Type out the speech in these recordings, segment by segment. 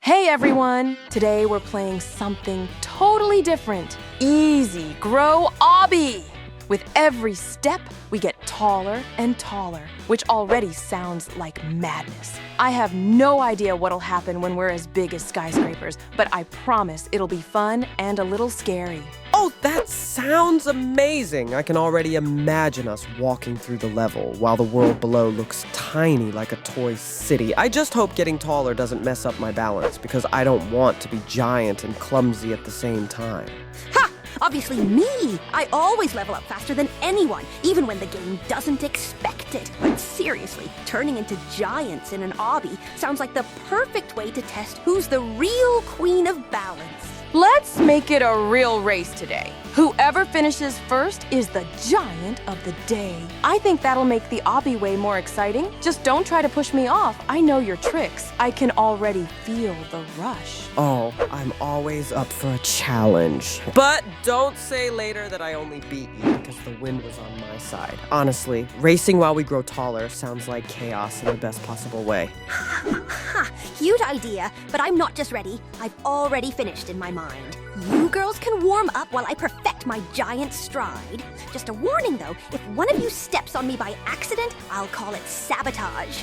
Hey everyone! Today we're playing something totally different. Easy Grow Obby! With every step, we get taller and taller, which already sounds like madness. I have no idea what'll happen when we're as big as skyscrapers, but I promise it'll be fun and a little scary. Oh, that sounds amazing! I can already imagine us walking through the level while the world below looks tiny like a toy city. I just hope getting taller doesn't mess up my balance because I don't want to be giant and clumsy at the same time. Ha! Obviously me! I always level up faster than anyone, even when the game doesn't expect it. But seriously, turning into giants in an obby sounds like the perfect way to test who's the real queen of balance. Let's make it a real race today. Whoever finishes first is the giant of the day. I think that'll make the obby way more exciting. Just don't try to push me off. I know your tricks. I can already feel the rush. Oh, I'm always up for a challenge. But don't say later that I only beat you because the wind was on my side. Honestly, racing while we grow taller sounds like chaos in the best possible way. Ha! Cute idea, but I'm not just ready. I've already finished in my mind. You girls can warm up while I perfect my giant stride. Just a warning though, if one of you steps on me by accident, I'll call it sabotage.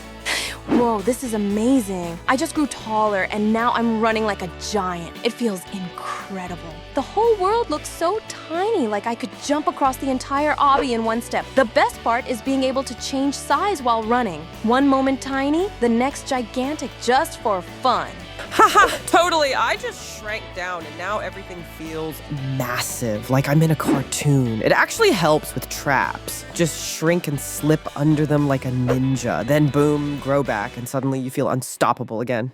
Whoa, this is amazing. I just grew taller and now I'm running like a giant. It feels incredible. The whole world looks so tiny, like I could jump across the entire obby in one step. The best part is being able to change size while running. One moment tiny, the next gigantic, just for fun. Haha, totally. I just shrank down and now everything feels massive, like I'm in a cartoon. It actually helps with traps. Just shrink and slip under them like a ninja. Then boom, grow back, and suddenly you feel unstoppable again.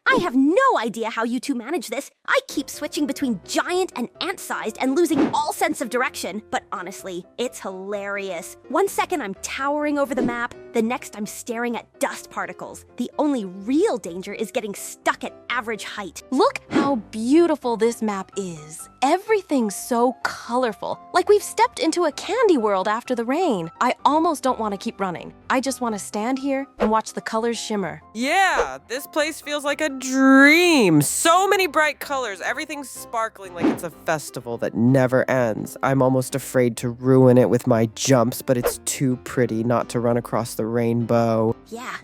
I have no idea how you two manage this. I keep switching between giant and ant-sized and losing all sense of direction. But honestly, it's hilarious. One second I'm towering over the map, the next I'm staring at dust particles. The only real danger is getting stuck at average height. Look how beautiful this map is. Everything's so colorful, like we've stepped into a candy world after the rain. I almost don't want to keep running. I just want to stand here and watch the colors shimmer. Yeah, this place feels like a dream. So many bright colors. Everything's sparkling like it's a festival that never ends. I'm almost afraid to ruin it with my jumps, but it's too pretty not to run across the rainbow. Yeah,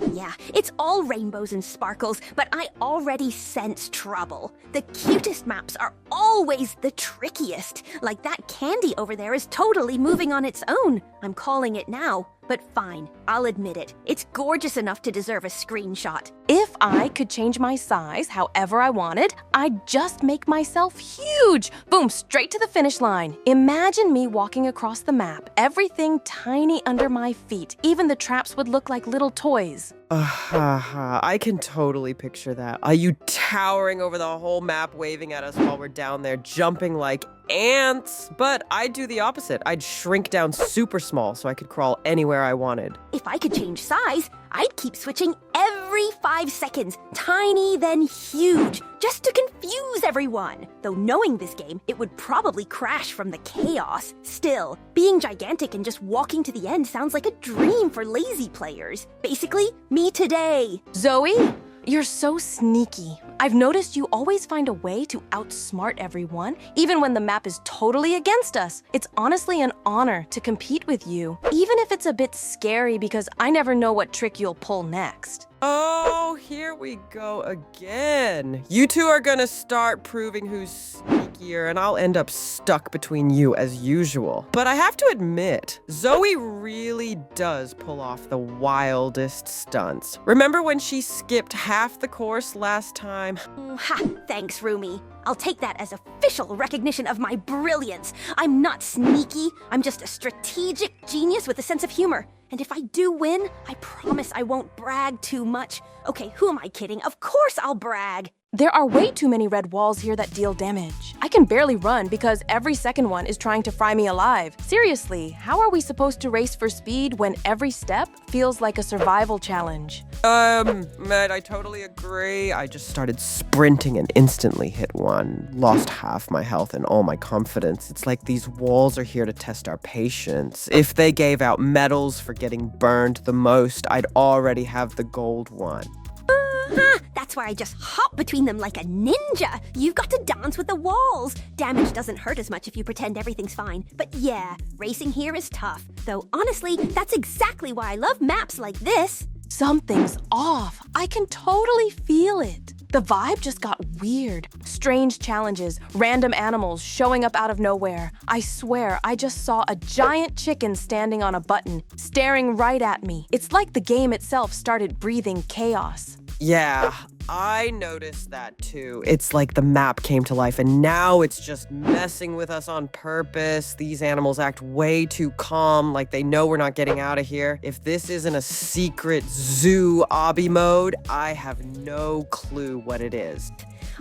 it's all rainbows and sparkles, but I already sense trouble. The cutest maps are always the trickiest. Like that candy over there is totally moving on its own. I'm calling it now. But fine, I'll admit it. It's gorgeous enough to deserve a screenshot. If I could change my size however I wanted, I'd just make myself huge. Boom, straight to the finish line. Imagine me walking across the map, everything tiny under my feet. Even the traps would look like little toys. I can totally picture that. Are you towering over the whole map, waving at us while we're down there, jumping like ants? But I'd do the opposite. I'd shrink down super small so I could crawl anywhere I wanted. If I could change size, I'd keep switching every 5 seconds. Tiny, then huge, just to confuse everyone. Though knowing this game, it would probably crash from the chaos. Still, being gigantic and just walking to the end sounds like a dream for lazy players. Basically, me today. Zoey, you're so sneaky. I've noticed you always find a way to outsmart everyone, even when the map is totally against us. It's honestly an honor to compete with you, even if it's a bit scary because I never know what trick you'll pull next. Oh, here we go again. You two are gonna start proving who's sneakier, and I'll end up stuck between you as usual. But I have to admit, Zoey really does pull off the wildest stunts. Remember when she skipped half the course last time? Ha! Thanks, Rumi. I'll take that as official recognition of my brilliance. I'm not sneaky. I'm just a strategic genius with a sense of humor. And if I do win, I promise I won't brag too much. Okay, who am I kidding? Of course I'll brag. There are way too many red walls here that deal damage. I can barely run because every second one is trying to fry me alive. Seriously, how are we supposed to race for speed when every step feels like a survival challenge? Matt, I totally agree. I just started sprinting and instantly hit one. Lost half my health and all my confidence. It's like these walls are here to test our patience. If they gave out medals for getting burned the most, I'd already have the gold one. That's why I just hop between them like a ninja. You've got to dance with the walls. Damage doesn't hurt as much if you pretend everything's fine. But yeah, racing here is tough. Though honestly, that's exactly why I love maps like this. Something's off. I can totally feel it. The vibe just got weird. Strange challenges, random animals showing up out of nowhere. I swear, I just saw a giant chicken standing on a button, staring right at me. It's like the game itself started breathing chaos. Yeah, I noticed that too. It's like the map came to life and now it's just messing with us on purpose. These animals act way too calm, like they know we're not getting out of here. If this isn't a secret zoo obby mode, I have no clue what it is.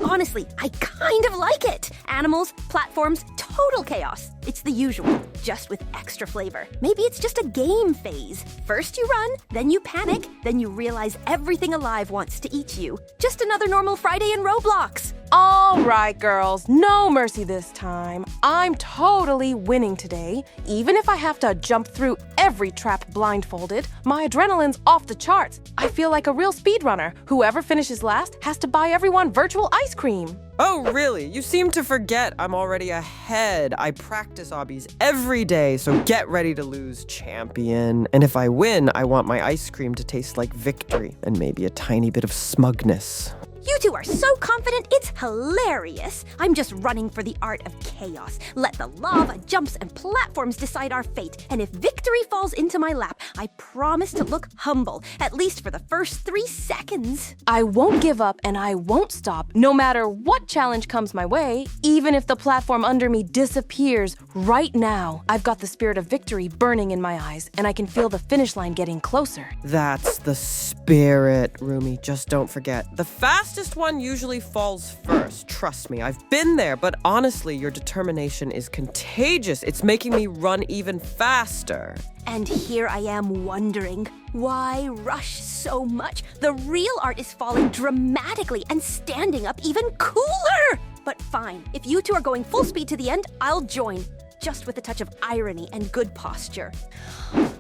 Honestly, I kind of like it. Animals, platforms, total chaos. It's the usual, just with extra flavor. Maybe it's just a game phase. First you run, then you panic, then you realize everything alive wants to eat you. Just another normal Friday in Roblox. All right, girls, no mercy this time. I'm totally winning today. Even if I have to jump through every trap blindfolded, my adrenaline's off the charts. I feel like a real speedrunner. Whoever finishes last has to buy everyone virtual ice cream. Oh, really? You seem to forget I'm already ahead. I practice obbies every day, so get ready to lose, champion. And if I win, I want my ice cream to taste like victory and maybe a tiny bit of smugness. You two are so confident, it's hilarious. I'm just running for the art of chaos. Let the lava, jumps, and platforms decide our fate. And if victory falls into my lap, I promise to look humble, at least for the first 3 seconds. I won't give up and I won't stop, no matter what challenge comes my way, even if the platform under me disappears right now. I've got the spirit of victory burning in my eyes, and I can feel the finish line getting closer. That's the spirit, Rumi. Just don't forget. The fastest one usually falls first. Trust me, I've been there, but honestly, your determination is contagious. It's making me run even faster. And here I am wondering, why rush so much? The real art is falling dramatically and standing up even cooler! But fine, if you two are going full speed to the end, I'll join. Just with a touch of irony and good posture.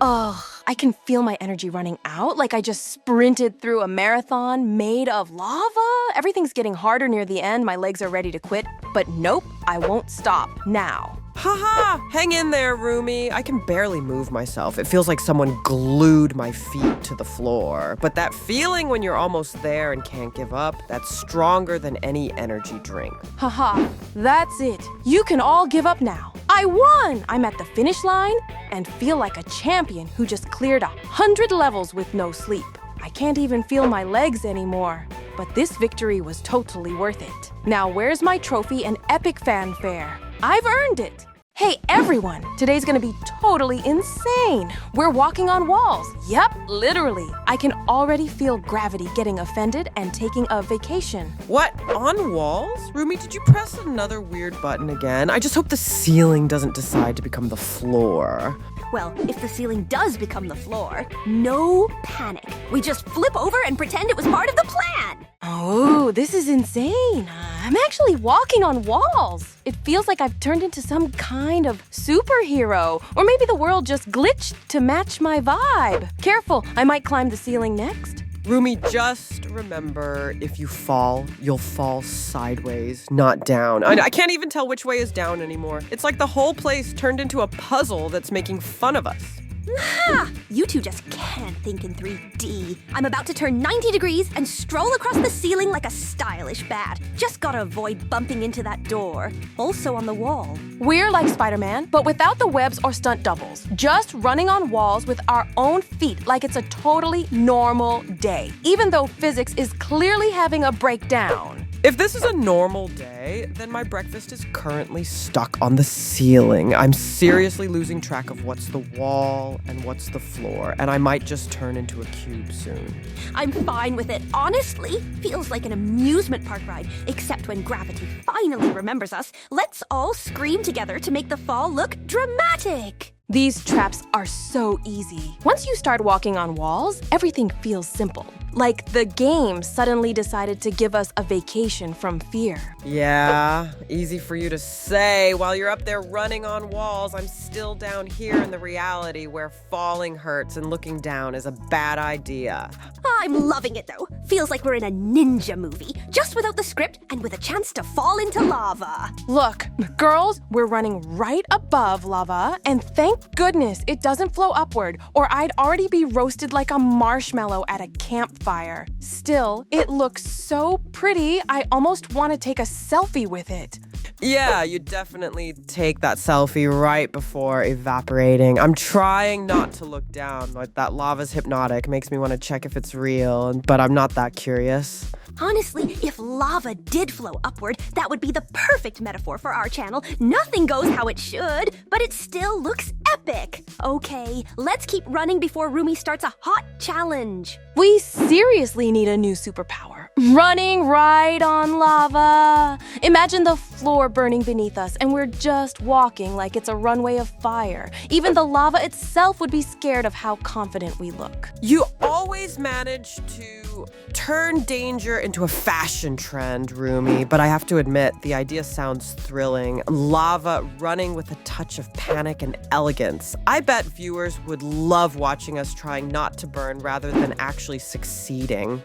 Ugh, I can feel my energy running out, like I just sprinted through a marathon made of lava. Everything's getting harder near the end, my legs are ready to quit. But nope, I won't stop now. Haha! Hang in there, Rumi. I can barely move myself. It feels like someone glued my feet to the floor. But that feeling when you're almost there and can't give up, that's stronger than any energy drink. Haha, that's it. You can all give up now. I won! I'm at the finish line and feel like a champion who just cleared 100 levels with no sleep. I can't even feel my legs anymore. But this victory was totally worth it. Now where's my trophy and epic fanfare? I've earned it. Hey everyone, today's gonna be totally insane. We're walking on walls. Yep, literally. I can already feel gravity getting offended and taking a vacation. What? On walls? Rumi, did you press another weird button again? I just hope the ceiling doesn't decide to become the floor. Well, if the ceiling does become the floor, no panic. We just flip over and pretend it was part of the plan. Oh, this is insane. I'm actually walking on walls. It feels like I've turned into some kind of superhero. Or maybe the world just glitched to match my vibe. Careful, I might climb the ceiling next. Rumi, just remember, if you fall, you'll fall sideways, not down. I can't even tell which way is down anymore. It's like the whole place turned into a puzzle that's making fun of us. You two just can't think in 3D. I'm about to turn 90 degrees and stroll across the ceiling like a stylish bat. Just gotta avoid bumping into that door. Also on the wall. We're like Spider-Man, but without the webs or stunt doubles. Just running on walls with our own feet like it's a totally normal day, even though physics is clearly having a breakdown. If this is a normal day, then my breakfast is currently stuck on the ceiling. I'm seriously losing track of what's the wall and what's the floor, and I might just turn into a cube soon. I'm fine with it, honestly. Feels like an amusement park ride, except when gravity finally remembers us. Let's all scream together to make the fall look dramatic. These traps are so easy. Once you start walking on walls, everything feels simple. Like the game suddenly decided to give us a vacation from fear. Yeah, easy for you to say. While you're up there running on walls, I'm still down here in the reality where falling hurts and looking down is a bad idea. I'm loving it though. Feels like we're in a ninja movie, just without the script and with a chance to fall into lava. Look, girls, we're running right above lava, and thank goodness it doesn't flow upward, or I'd already be roasted like a marshmallow at a campfire. Still, it looks so pretty, I almost want to take a selfie with it. Yeah, you definitely take that selfie right before evaporating. I'm trying not to look down. Like, that lava's hypnotic, makes me want to check if it's real, but I'm not that curious. Honestly, if lava did flow upward, that would be the perfect metaphor for our channel. Nothing goes how it should, but it still looks epic. Okay, let's keep running before Rumi starts a hot challenge. We seriously need a new superpower. Running right on lava. Imagine the floor burning beneath us and we're just walking like it's a runway of fire. Even the lava itself would be scared of how confident we look. You always manage to turn danger into a fashion trend, Rumi, but I have to admit, the idea sounds thrilling. Lava running with a touch of panic and elegance. I bet viewers would love watching us trying not to burn rather than actually succeeding.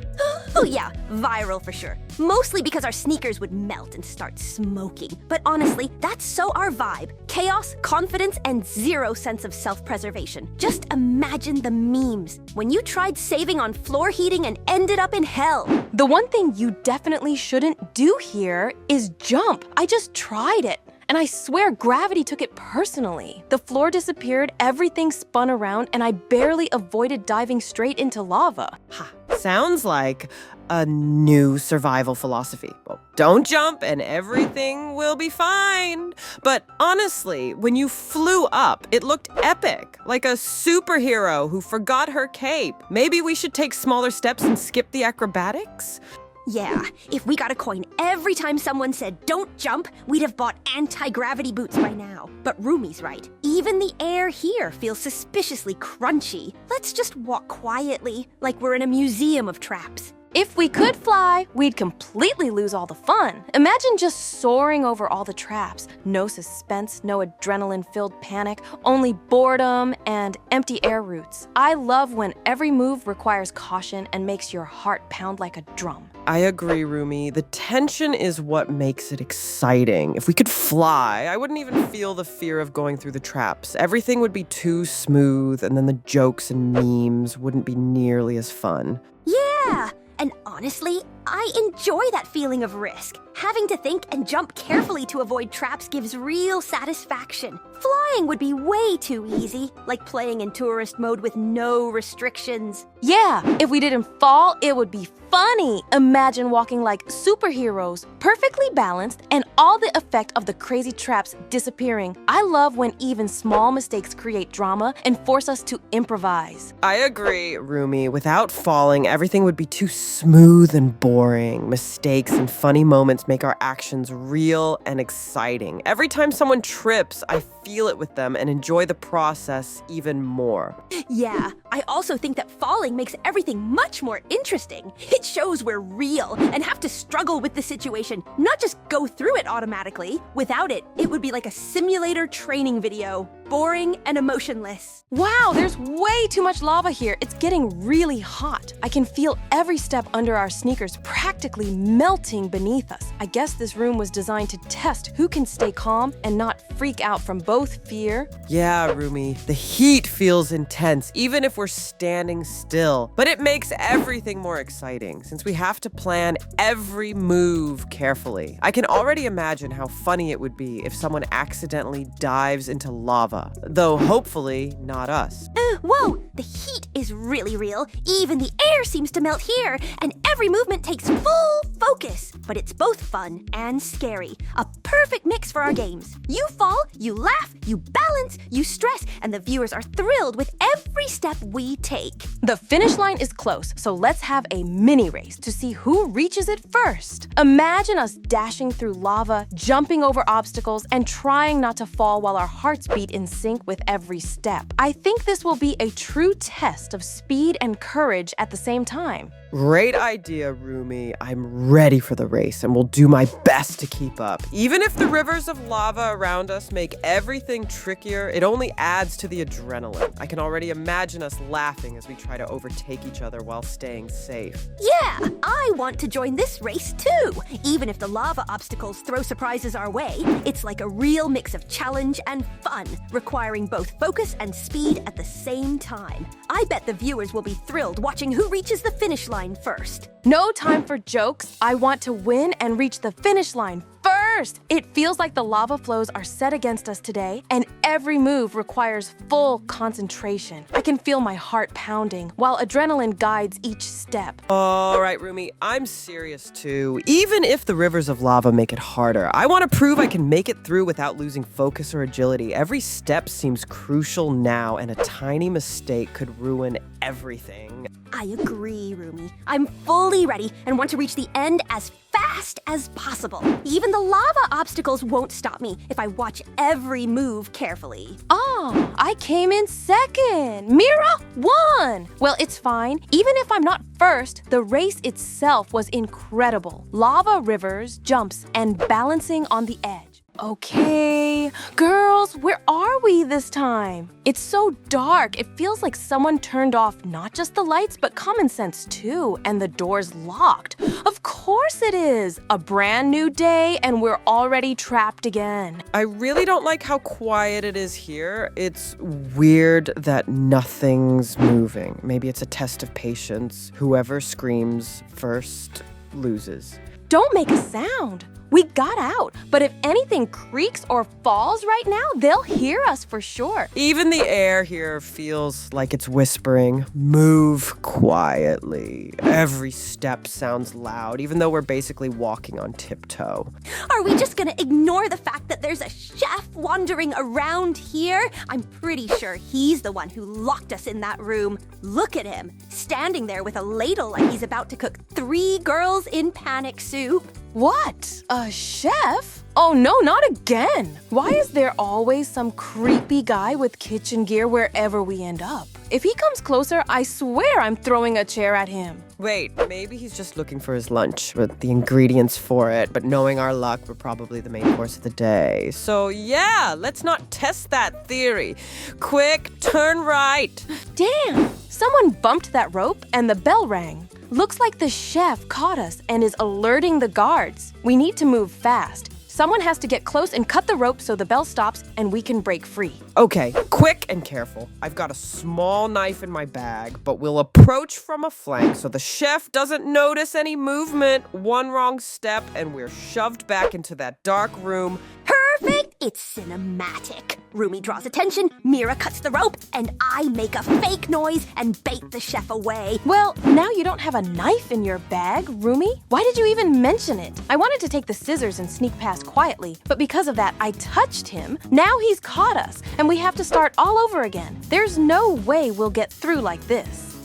Oh yeah, viral for sure. Mostly because our sneakers would melt and start smoking. But honestly, that's so our vibe. Chaos, confidence, and zero sense of self-preservation. Just imagine the memes. When you tried saving on floor heating and ended up in hell. The one thing you definitely shouldn't do here is jump. I just tried it. And I swear gravity took it personally. The floor disappeared, everything spun around, and I barely avoided diving straight into lava. Ha, sounds like a new survival philosophy. Well, don't jump and everything will be fine. But honestly, when you flew up, it looked epic, like a superhero who forgot her cape. Maybe we should take smaller steps and skip the acrobatics? Yeah, if we got a coin every time someone said don't jump, we'd have bought anti-gravity boots by now. But Rumi's right. Even the air here feels suspiciously crunchy. Let's just walk quietly, like we're in a museum of traps. If we could fly, we'd completely lose all the fun. Imagine just soaring over all the traps. No suspense, no adrenaline-filled panic, only boredom and empty air routes. I love when every move requires caution and makes your heart pound like a drum. I agree, Rumi. The tension is what makes it exciting. If we could fly, I wouldn't even feel the fear of going through the traps. Everything would be too smooth, and then the jokes and memes wouldn't be nearly as fun. Yeah! And honestly, I enjoy that feeling of risk. Having to think and jump carefully to avoid traps gives real satisfaction. Flying would be way too easy, like playing in tourist mode with no restrictions. Yeah, if we didn't fall, it would be funny. Imagine walking like superheroes, perfectly balanced, and all the effect of the crazy traps disappearing. I love when even small mistakes create drama and force us to improvise. I agree, Rumi. Without falling, everything would be too smooth and boring. Mistakes and funny moments make our actions real and exciting. Every time someone trips, I feel it with them and enjoy the process even more. Yeah, I also think that falling makes everything much more interesting. It shows we're real and have to struggle with the situation, not just go through it automatically. Without it, it would be like a simulator training video. Boring and emotionless. Wow, there's way too much lava here. It's getting really hot. I can feel every step under our sneakers practically melting beneath us. I guess this room was designed to test who can stay calm and not freak out from both fear. Yeah, Rumi, the heat feels intense, even if we're standing still. But it makes everything more exciting, since we have to plan every move carefully. I can already imagine how funny it would be if someone accidentally dives into lava. Though hopefully not us. Whoa, the heat is really real. Even the air seems to melt here, and every movement takes full focus. But it's both fun and scary. A perfect mix for our games. You fall, you laugh, you balance, you stress, and the viewers are thrilled with every step we take. The finish line is close, so let's have a mini race to see who reaches it first. Imagine us dashing through lava, jumping over obstacles, and trying not to fall while our hearts beat in sync with every step. I think this will be a true test of speed and courage at the same time. Great idea, Rumi. I'm ready for the race and will do my best to keep up. Even if the rivers of lava around us make everything trickier, it only adds to the adrenaline. I can already imagine us laughing as we try to overtake each other while staying safe. Yeah, I want to join this race too. Even if the lava obstacles throw surprises our way, it's like a real mix of challenge and fun, requiring both focus and speed at the same time. I bet the viewers will be thrilled watching who reaches the finish line first. No time for jokes. I want to win and reach the finish line first. It feels like the lava flows are set against us today, and every move requires full concentration. I can feel my heart pounding while adrenaline guides each step. All right, Rumi, I'm serious too. Even if the rivers of lava make it harder, I want to prove I can make it through without losing focus or agility. Every step seems crucial now, and a tiny mistake could ruin everything. I agree, Rumi. I'm fully ready and want to reach the end as fast as possible. Even the lava obstacles won't stop me if I watch every move carefully. Oh, I came in second. Mira won. Well, it's fine. Even if I'm not first, the race itself was incredible. Lava rivers, jumps, and balancing on the edge. Okay, girls, where are we this time? It's so dark. It feels like someone turned off not just the lights, but common sense too, and the door's locked. Of course it is. A brand new day, and we're already trapped again. I really don't like how quiet it is here. It's weird that nothing's moving. Maybe it's a test of patience. Whoever screams first loses. Don't make a sound. We got out, but if anything creaks or falls right now, they'll hear us for sure. Even the air here feels like it's whispering, move quietly. Every step sounds loud, even though we're basically walking on tiptoe. Are we just gonna ignore the fact that there's a chef wandering around here? I'm pretty sure he's the one who locked us in that room. Look at him, standing there with a ladle like he's about to cook 3 girls in panic soup. What? A chef? Oh no, not again. Why is there always some creepy guy with kitchen gear wherever we end up? If he comes closer, I swear I'm throwing a chair at him. Wait, maybe he's just looking for his lunch with the ingredients for it, but knowing our luck, we're probably the main course of the day. So yeah, let's not test that theory. Quick, turn right. Damn, someone bumped that rope and the bell rang. Looks like the chef caught us and is alerting the guards. We need to move fast. Someone has to get close and cut the rope so the bell stops and we can break free. Okay, quick and careful. I've got a small knife in my bag, but we'll approach from a flank so the chef doesn't notice any movement. One wrong step and we're shoved back into that dark room. Perfect! It's cinematic. Rumi draws attention, Mira cuts the rope, and I make a fake noise and bait the chef away. Well, now you don't have a knife in your bag, Rumi. Why did you even mention it? I wanted to take the scissors and sneak past quietly, but because of that, I touched him. Now he's caught us, and we have to start all over again. There's no way we'll get through like this.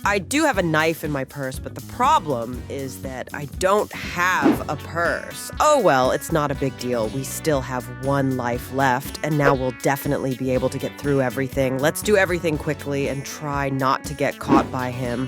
I do have a knife in my purse, but the problem is that I don't have a purse. Oh well, it's not a big deal. We still have 1 life left, and now we'll definitely be able to get through everything. Let's do everything quickly and try not to get caught by him.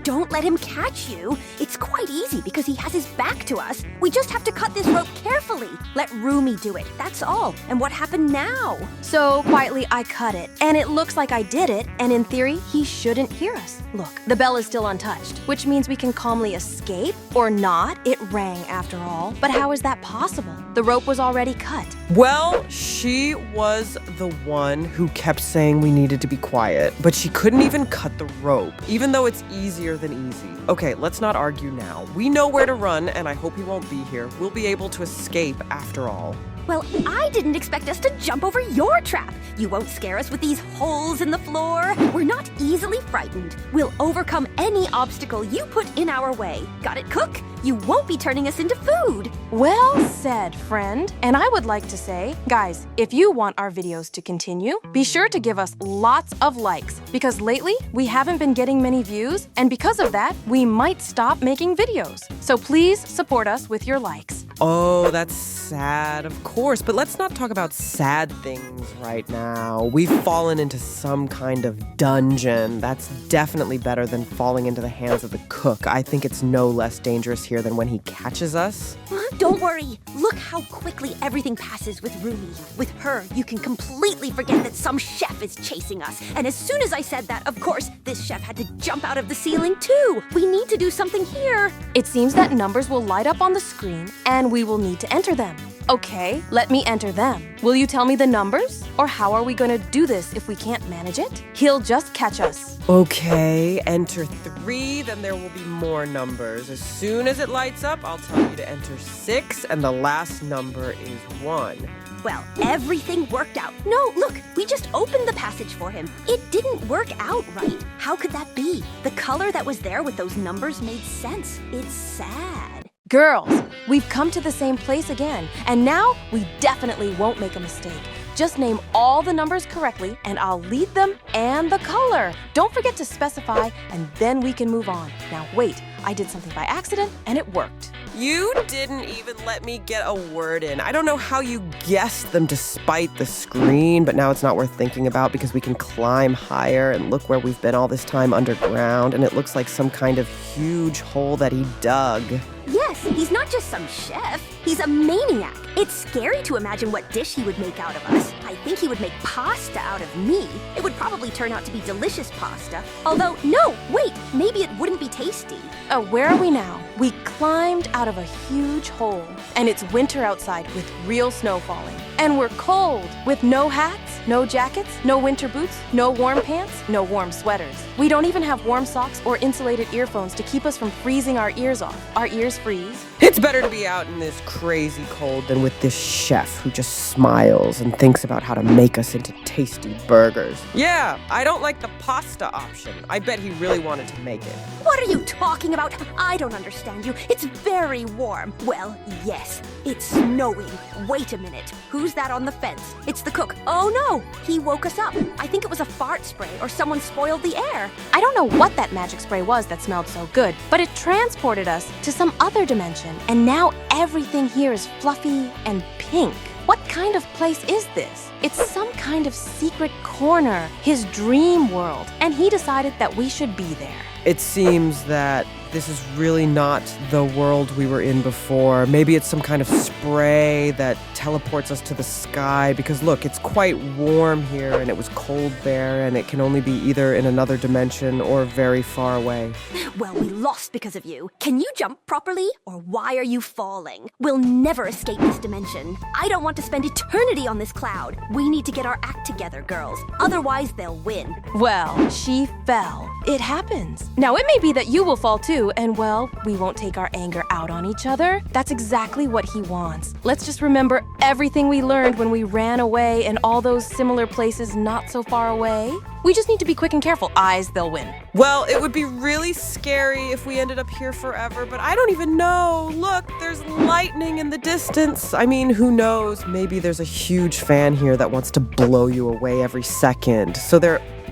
Don't let him catch you. It's quite easy because he has his back to us. We just have to cut this rope carefully. Let Rumi do it, that's all. And what happened now? So quietly, I cut it, and it looks like I did it, and in theory, he shouldn't hear us. Look, the bell is still untouched, which means we can calmly escape, or not. It rang after all. But how is that possible? The rope was already cut. Well, she was the one who kept saying we needed to be quiet, but she couldn't even cut the rope, even though it's easier than easy. Okay, let's not argue now. We know where to run, and I hope he won't be here. We'll be able to escape after all. Well, I didn't expect us to jump over your trap. You won't scare us with these holes in the floor. We're not easily frightened. We'll overcome any obstacle you put in our way. Got it, Cook? You won't be turning us into food. Well said, friend. And I would like to say, guys, if you want our videos to continue, be sure to give us lots of likes, because lately we haven't been getting many views, and because of that, we might stop making videos. So please support us with your likes. Oh, that's sad, of course. But let's not talk about sad things right now. We've fallen into some kind of dungeon. That's definitely better than falling into the hands of the cook. I think it's no less dangerous here than when he catches us. Don't worry. Look how quickly everything passes with Rumi. With her, you can completely forget that some chef is chasing us. And as soon as I said that, of course, this chef had to jump out of the ceiling too. We need to do something here. It seems that numbers will light up on the screen, and we will need to enter them. Okay, let me enter them. Will you tell me the numbers? Or how are we going to do this if we can't manage it? He'll just catch us. Okay, enter 3, then there will be more numbers. As soon as it lights up, I'll tell you to enter 6, and the last number is 1. Well, everything worked out. No, look, we just opened the passage for him. It didn't work out right. How could that be? The color that was there with those numbers made sense. It's sad. Girls, we've come to the same place again, and now we definitely won't make a mistake. Just name all the numbers correctly, and I'll lead them and the color. Don't forget to specify, and then we can move on. Now wait, I did something by accident, and it worked. You didn't even let me get a word in. I don't know how you guessed them despite the screen, but now it's not worth thinking about because we can climb higher and look where we've been all this time underground, and it looks like some kind of huge hole that he dug. Yes, he's not just some chef. He's a maniac. It's scary to imagine what dish he would make out of us. I think he would make pasta out of me. It would probably turn out to be delicious pasta. Although, no, wait, maybe it wouldn't be tasty. Oh, where are we now? We climbed out of a huge hole, and it's winter outside with real snow falling. And we're cold with no hats, no jackets, no winter boots, no warm pants, no warm sweaters. We don't even have warm socks or insulated earphones to keep us from freezing our ears off. Our ears freeze. It's better to be out in this crazy cold than with this chef who just smiles and thinks about how to make us into tasty burgers. Yeah, I don't like the pasta option. I bet he really wanted to make it. What are you talking about? I don't understand you. It's very warm. Well, yes, it's snowing. Wait a minute. Who's that on the fence? It's the cook. Oh no, he woke us up. I think it was a fart spray or someone spoiled the air. I don't know what that magic spray was that smelled so good, but it transported us to some other dimension, and now everything here is fluffy and pink. What kind of place is this? It's some kind of secret corner, his dream world, and he decided that we should be there. It seems that this is really not the world we were in before. Maybe it's some kind of spray that teleports us to the sky because look, it's quite warm here and it was cold there and it can only be either in another dimension or very far away. Well, we lost because of you. Can you jump properly, or why are you falling? We'll never escape this dimension. I don't want to spend eternity on this cloud. We need to get our act together, girls. Otherwise, they'll win. Well, she fell. It happens. Now, it may be that you will fall too, and well, we won't take our anger out on each other. That's exactly what he wants. Let's just remember everything we learned when we ran away and all those similar places not so far away. We just need to be quick and careful. Eyes, they'll win. Well, it would be really scary if we ended up here forever, but I don't even know. Look, there's lightning in the distance. I mean, who knows? Maybe there's a huge fan here that wants to blow you away every second.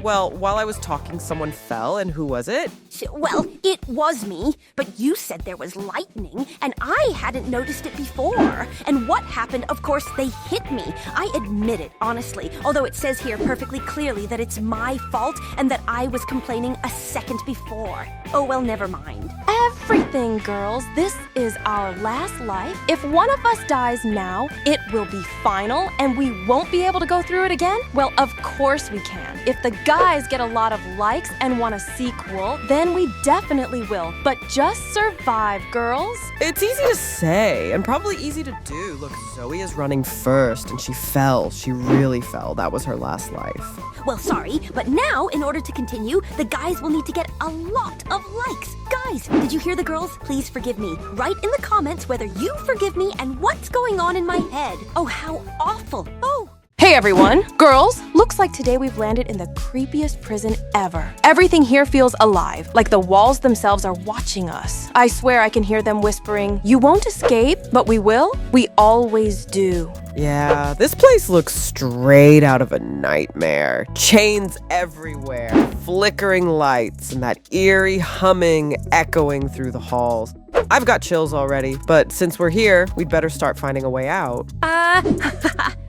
Well, while I was talking, someone fell, and who was it? Well, it was me, but you said there was lightning, and I hadn't noticed it before. And what happened? Of course, they hit me. I admit it, honestly, although it says here perfectly clearly that it's my fault and that I was complaining a second before. Oh, well, never mind. Everything, girls. This is our last life. If one of us dies now, it will be final, and we won't be able to go through it again? Well, of course we can. If the guys get a lot of likes and want a sequel, then we definitely will. But just survive, girls. It's easy to say, and probably easy to do. Look, Zoey is running first, and she fell. She really fell. That was her last life. Well, sorry, but now, in order to continue, the guys will need to get a lot of likes. Guys, did you hear the girls? Please forgive me. Write in the comments whether you forgive me and what's going on in my head. Oh, how awful. Oh. Hey everyone! Girls, looks like today we've landed in the creepiest prison ever. Everything here feels alive, like the walls themselves are watching us. I swear I can hear them whispering, "You won't escape, but we will. We always do." Yeah, this place looks straight out of a nightmare. Chains everywhere, flickering lights, and that eerie humming echoing through the halls. I've got chills already, but since we're here, we'd better start finding a way out.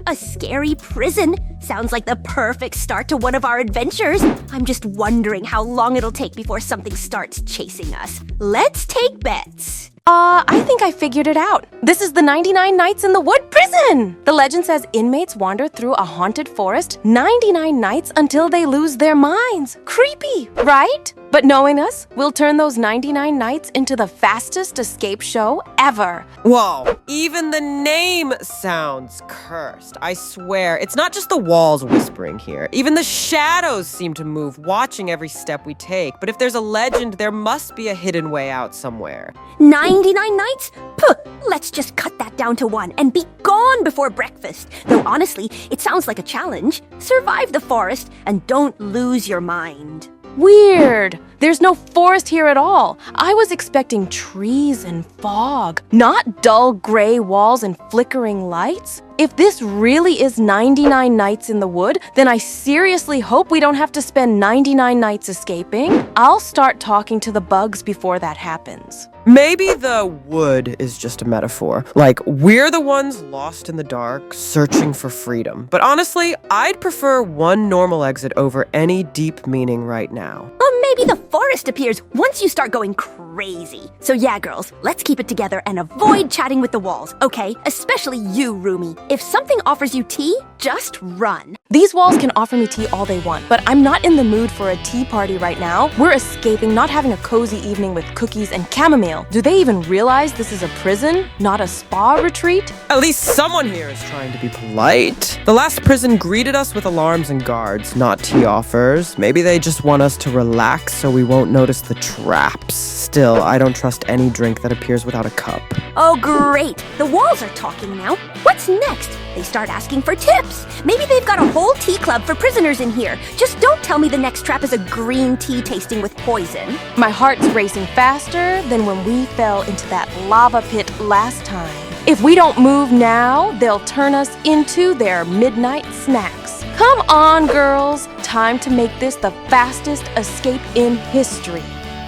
A scary prison. Sounds like the perfect start to one of our adventures. I'm just wondering how long it'll take before something starts chasing us. Let's take bets. I think I figured it out. This is the 99 Nights in the Wood prison! The legend says inmates wander through a haunted forest 99 nights until they lose their minds. Creepy, right? But knowing us, we'll turn those 99 nights into the fastest escape show ever. Whoa, even the name sounds cursed. I swear, it's not just the walls whispering here. Even the shadows seem to move, watching every step we take. But if there's a legend, there must be a hidden way out somewhere. 99 nights? Puh, let's just cut that down to 1 and be gone before breakfast. Though honestly, it sounds like a challenge. Survive the forest and don't lose your mind. Weird. There's no forest here at all. I was expecting trees and fog, not dull gray walls and flickering lights. If this really is 99 nights in the wood, then I seriously hope we don't have to spend 99 nights escaping. I'll start talking to the bugs before that happens. Maybe the wood is just a metaphor. Like, we're the ones lost in the dark, searching for freedom. But honestly, I'd prefer one normal exit over any deep meaning right now. Or maybe the forest appears once you start going crazy. So yeah, girls, let's keep it together and avoid chatting with the walls, okay? Especially you, Rumi. If something offers you tea, just run. These walls can offer me tea all they want, but I'm not in the mood for a tea party right now. We're escaping, not having a cozy evening with cookies and chamomile. Do they even realize this is a prison, not a spa retreat? At least someone here is trying to be polite. The last prison greeted us with alarms and guards, not tea offers. Maybe they just want us to relax so we won't notice the traps. Still, I don't trust any drink that appears without a cup. Oh, great. The walls are talking now. What's next? They start asking for tips. Maybe they've got a whole tea club for prisoners in here. Just don't tell me the next trap is a green tea tasting with poison. My heart's racing faster than when we fell into that lava pit last time. If we don't move now, they'll turn us into their midnight snacks. Come on, girls. Time to make this the fastest escape in history.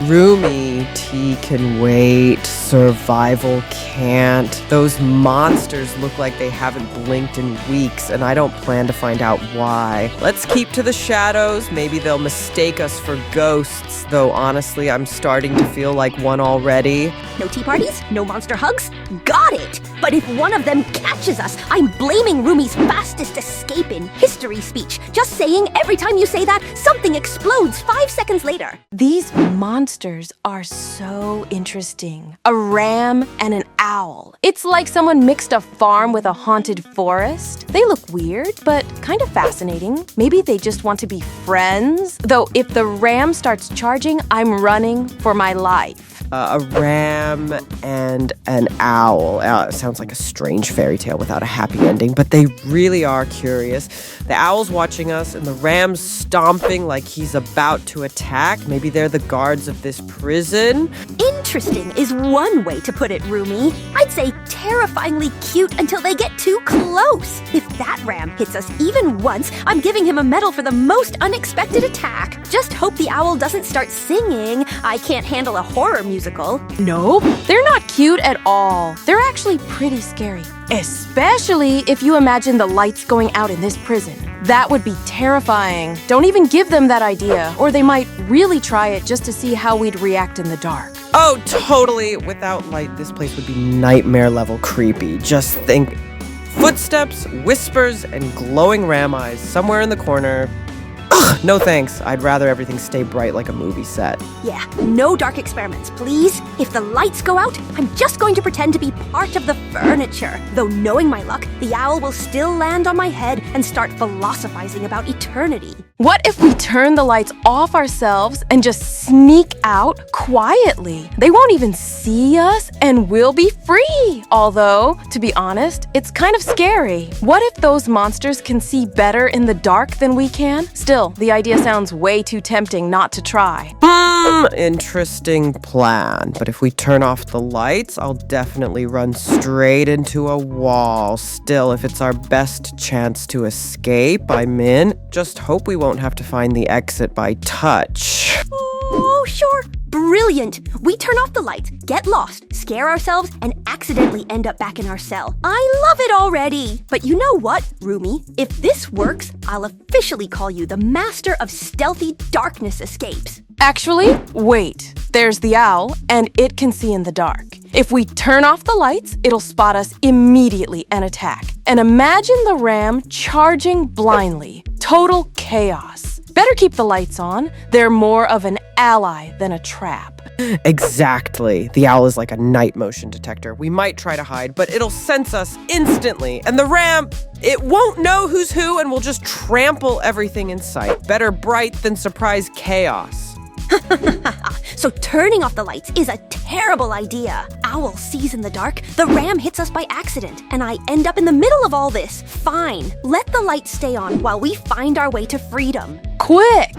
Rumi, tea can wait, survival can't. Those monsters look like they haven't blinked in weeks, and I don't plan to find out why. Let's keep to the shadows. Maybe they'll mistake us for ghosts, though honestly, I'm starting to feel like one already. No tea parties? No monster hugs? Got it! But if one of them catches us, I'm blaming Rumi's fastest escape in history speech. Just saying, every time you say that, something explodes 5 seconds later. These monsters are so interesting. A ram and an owl. It's like someone mixed a farm with a haunted forest. They look weird, but kind of fascinating. Maybe they just want to be friends. Though if the ram starts charging, I'm running for my life. A ram and an owl. It sounds like a strange fairy tale without a happy ending, but they really are curious. The owl's watching us, and the ram's stomping like he's about to attack. Maybe they're the guards of this prison. Interesting is one way to put it, Rumi. I'd say terrifyingly cute until they get too close. If that ram hits us even once, I'm giving him a medal for the most unexpected attack. Just hope the owl doesn't start singing I Can't Handle a Horror musical. Nope, they're not cute at all. They're actually pretty scary. Especially if you imagine the lights going out in this prison. That would be terrifying. Don't even give them that idea, or they might really try it just to see how we'd react in the dark. Oh, totally. Without light, this place would be nightmare level creepy. Just think footsteps, whispers, and glowing ram eyes somewhere in the corner. Ugh, no thanks. I'd rather everything stay bright like a movie set. Yeah, no dark experiments, please. If the lights go out, I'm just going to pretend to be part of the furniture. Though knowing my luck, the owl will still land on my head and start philosophizing about eternity. What if we turn the lights off ourselves and just sneak out quietly? They won't even see us and we'll be free. Although, to be honest, it's kind of scary. What if those monsters can see better in the dark than we can? Still, the idea sounds way too tempting not to try. Interesting plan. But if we turn off the lights, I'll definitely run straight into a wall. Still, if it's our best chance to escape, I'm in. Just hope we won't have to find the exit by touch. Oh, sure. Brilliant! We turn off the lights, get lost, scare ourselves, and accidentally end up back in our cell. I love it already! But you know what, Rumi? If this works, I'll officially call you the master of stealthy darkness escapes. Actually, wait. There's the owl, and it can see in the dark. If we turn off the lights, it'll spot us immediately and attack. And imagine the ram charging blindly. Total chaos. Better keep the lights on. They're more of an ally than a trap. Exactly. The owl is like a night motion detector. We might try to hide, but it'll sense us instantly. And the ram, it won't know who's who and will just trample everything in sight. Better bright than surprise chaos. So turning off the lights is a terrible idea. Owl sees in the dark, the ram hits us by accident, and I end up in the middle of all this. Fine, let the lights stay on while we find our way to freedom. Quick!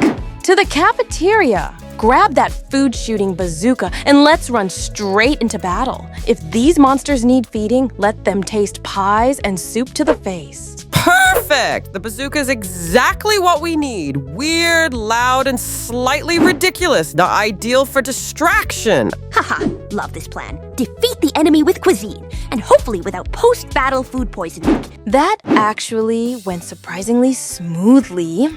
To the cafeteria! Grab that food-shooting bazooka and let's run straight into battle. If these monsters need feeding, let them taste pies and soup to the face. Perfect! The bazooka is exactly what we need. Weird, loud, and slightly ridiculous. Not ideal for distraction. Haha, love this plan. Defeat the enemy with cuisine, and hopefully without post-battle food poisoning. That actually went surprisingly smoothly.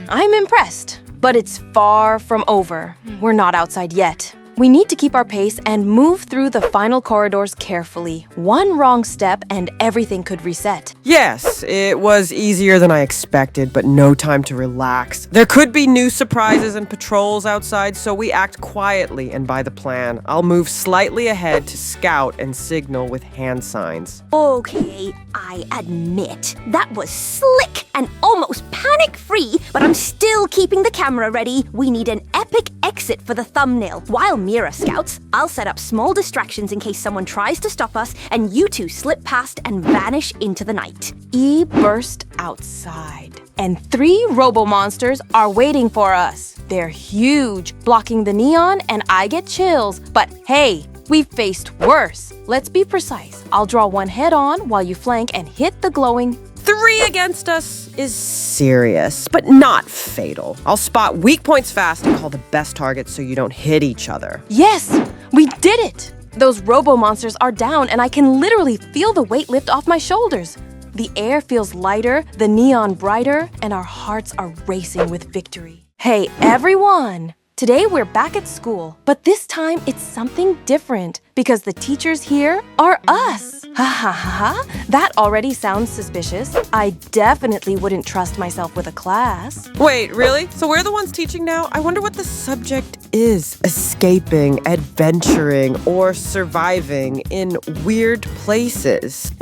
I'm impressed. But it's far from over. We're not outside yet. We need to keep our pace and move through the final corridors carefully. One wrong step and everything could reset. Yes, it was easier than I expected, but no time to relax. There could be new surprises and patrols outside, so we act quietly and by the plan. I'll move slightly ahead to scout and signal with hand signs. Okay, I admit, that was slick and almost panic-free, but I'm still keeping the camera ready. We need an epic exit for the thumbnail. While Mira scouts, I'll set up small distractions in case someone tries to stop us, and you two slip past and vanish into the night. E burst outside, and 3 robo-monsters are waiting for us. They're huge, blocking the neon, and I get chills. But hey, we've faced worse. Let's be precise. I'll draw one head-on while you flank and hit the glowing. 3 against us is serious, but not fatal. I'll spot weak points fast and call the best targets so you don't hit each other. Yes, we did it! Those robo-monsters are down and I can literally feel the weight lift off my shoulders. The air feels lighter, the neon brighter, and our hearts are racing with victory. Hey, everyone! Today we're back at school, but this time it's something different because the teachers here are us. Ha ha ha, that already sounds suspicious. I definitely wouldn't trust myself with a class. Wait, really? So we're the ones teaching now? I wonder what the subject is. Escaping, adventuring, or surviving in weird places.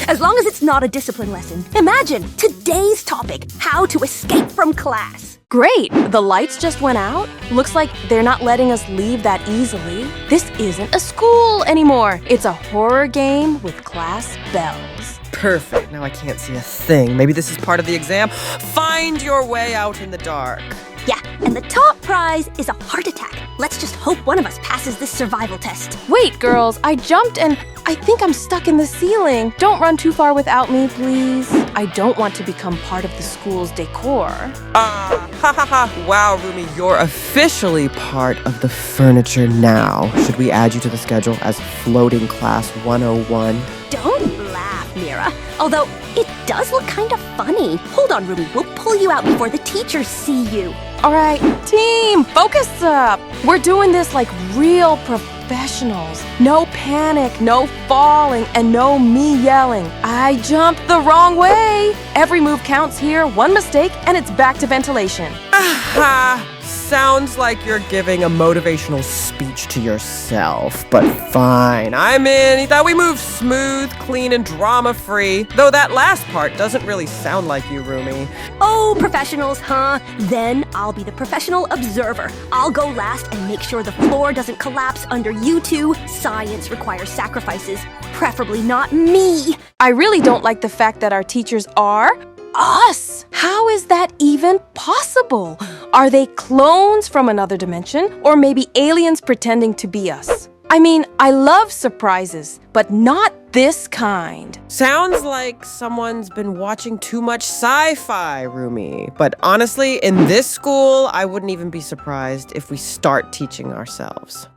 As long as it's not a discipline lesson. Imagine today's topic, how to escape from class. Great! The lights just went out. Looks like they're not letting us leave that easily. This isn't a school anymore. It's a horror game with class bells. Perfect. Now I can't see a thing. Maybe this is part of the exam. Find your way out in the dark. Yeah, and the top prize is a heart attack. Let's just hope one of us passes this survival test. Wait, girls, I jumped and I think I'm stuck in the ceiling. Don't run too far without me, please. I don't want to become part of the school's decor. Ha ha ha. Wow, Rumi, you're officially part of the furniture now. Should we add you to the schedule as floating class 101? Don't laugh, Mira. Although, it does look kind of funny. Hold on, Rumi. We'll pull you out before the teachers see you. All right, team, focus up. We're doing this like real professionals. No panic, no falling, and no me yelling. I jumped the wrong way. Every move counts here. One mistake, and it's back to ventilation. Aha! Sounds like you're giving a motivational speech to yourself, but fine. I'm in. That we move smooth, clean, and drama-free. Though that last part doesn't really sound like you, Rumi. Oh, professionals, huh? Then I'll be the professional observer. I'll go last and make sure the floor doesn't collapse under you two. Science requires sacrifices, preferably not me. I really don't like the fact that our teachers are us. How is that even possible? Are they clones from another dimension? Or maybe aliens pretending to be us? I mean, I love surprises, but not this kind. Sounds like someone's been watching too much sci-fi, Rumi. But honestly, in this school, I wouldn't even be surprised if we start teaching ourselves.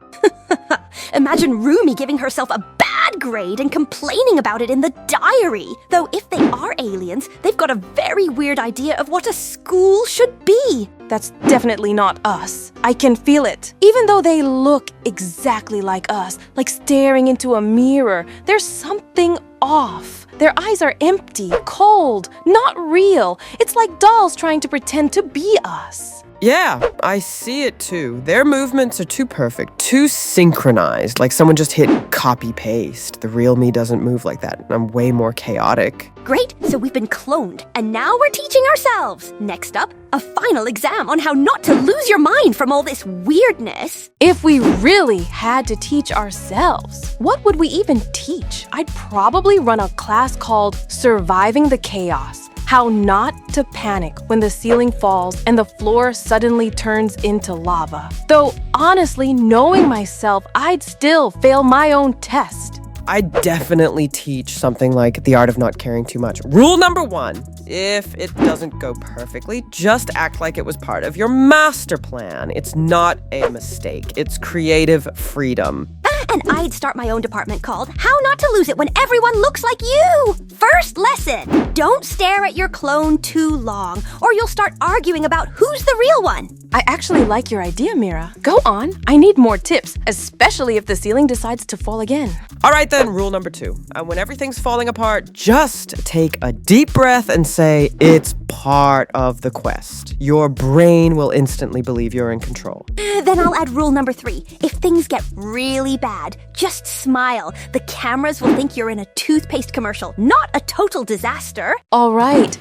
Imagine Rumi giving herself a bad grade and complaining about it in the diary. Though if they are aliens, they've got a very weird idea of what a school should be. That's definitely not us. I can feel it. Even though they look exactly like us, like staring into a mirror, there's something off. Their eyes are empty, cold, not real. It's like dolls trying to pretend to be us. Yeah, I see it too. Their movements are too perfect, too synchronized, like someone just hit copy-paste. The real me doesn't move like that. I'm way more chaotic. Great, so we've been cloned, and now we're teaching ourselves. Next up, a final exam on how not to lose your mind from all this weirdness. If we really had to teach ourselves, what would we even teach? I'd probably run a class called Surviving the Chaos. How not to panic when the ceiling falls and the floor suddenly turns into lava. Though honestly, knowing myself, I'd still fail my own test. I definitely teach something like the art of not caring too much. Rule number 1, if it doesn't go perfectly, just act like it was part of your master plan. It's not a mistake. It's creative freedom. And I'd start my own department called How Not to Lose It When Everyone Looks Like You. First lesson, don't stare at your clone too long, or you'll start arguing about who's the real one. I actually like your idea, Mira. Go on. I need more tips, especially if the ceiling decides to fall again. All right then, rule number 2. When everything's falling apart, just take a deep breath and say, it's part of the quest. Your brain will instantly believe you're in control. Then I'll add rule number 3. If things get really bad, just smile. The cameras will think you're in a toothpaste commercial, not a total disaster. All right.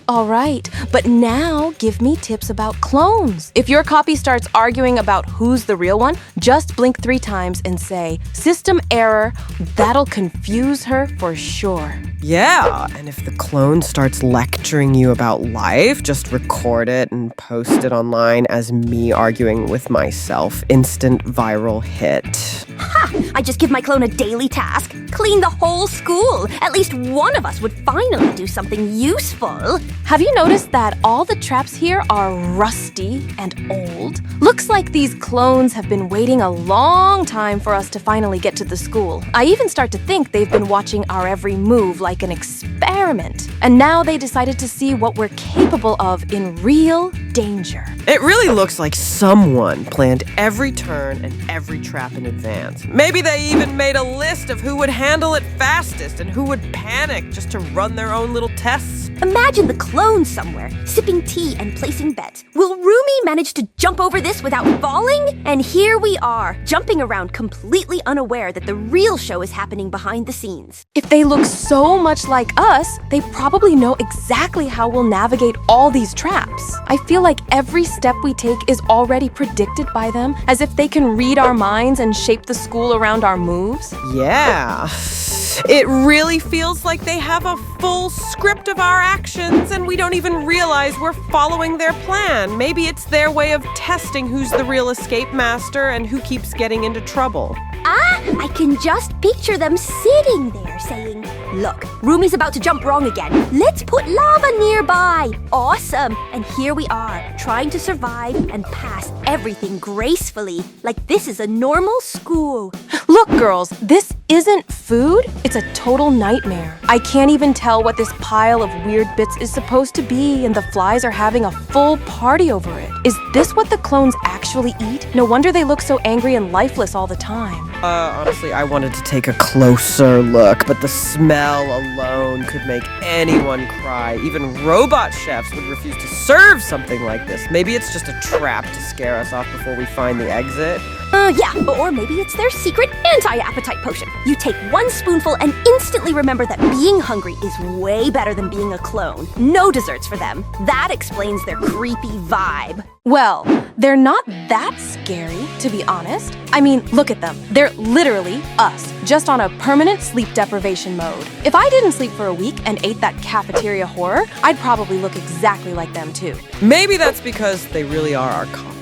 But now give me tips about clones. If your copy starts arguing about who's the real one, just blink 3 times and say, system error. That'll confuse her for sure. Yeah, and if the clone starts lecturing you about life, just record it and post it online as me arguing with myself. Instant viral hit. Ha! I just give my clone a daily task. Clean the whole school. At least one of us would finally do something useful. Have you noticed that all the traps here are rusty and old? Looks like these clones have been waiting a long time for us to finally get to the school. I even start to think they've been watching our every move like an experiment. And now they decided to see what we're capable of in real danger. It really looks like someone planned every turn and every trap in advance. Maybe they even made a list of who would handle it fastest and who would panic just to run their own little tests. Imagine the clone somewhere, sipping tea and placing bets. Will Rumi manage to jump over this without falling? And here we are, jumping around completely unaware that the real show is happening behind the scenes. If they look so much like us, they probably know exactly how we'll navigate all these traps. I feel like every step we take is already predicted by them, as if they can read our minds and shape the school around our moves. Yeah. It really feels like they have a full script of our actions and we don't even realize we're following their plan. Maybe it's their way of testing who's the real escape master and who keeps getting into trouble. I can just picture them sitting there saying, look, Rumi's about to jump wrong again. Let's put lava nearby. Awesome. And here we are, trying to survive and pass everything gracefully, like this is a normal school. Look, girls, this isn't food. It's a total nightmare. I can't even tell what this pile of weird bits is supposed to be, and the flies are having a full party over it. Is this what the clones actually eat? No wonder they look so angry and lifeless all the time. Honestly, I wanted to take a closer look, but the smell alone could make anyone cry. Even robot chefs would refuse to serve something like this. Maybe it's just a trap to scare us off before we find the exit. Yeah, or maybe it's their secret anti-appetite potion. You take 1 spoonful and instantly remember that being hungry is way better than being a clone. No desserts for them. That explains their creepy vibe. Well, they're not that scary, to be honest. I mean, look at them. They're literally us, just on a permanent sleep deprivation mode. If I didn't sleep for a week and ate that cafeteria horror, I'd probably look exactly like them too. Maybe that's because they really are our copies.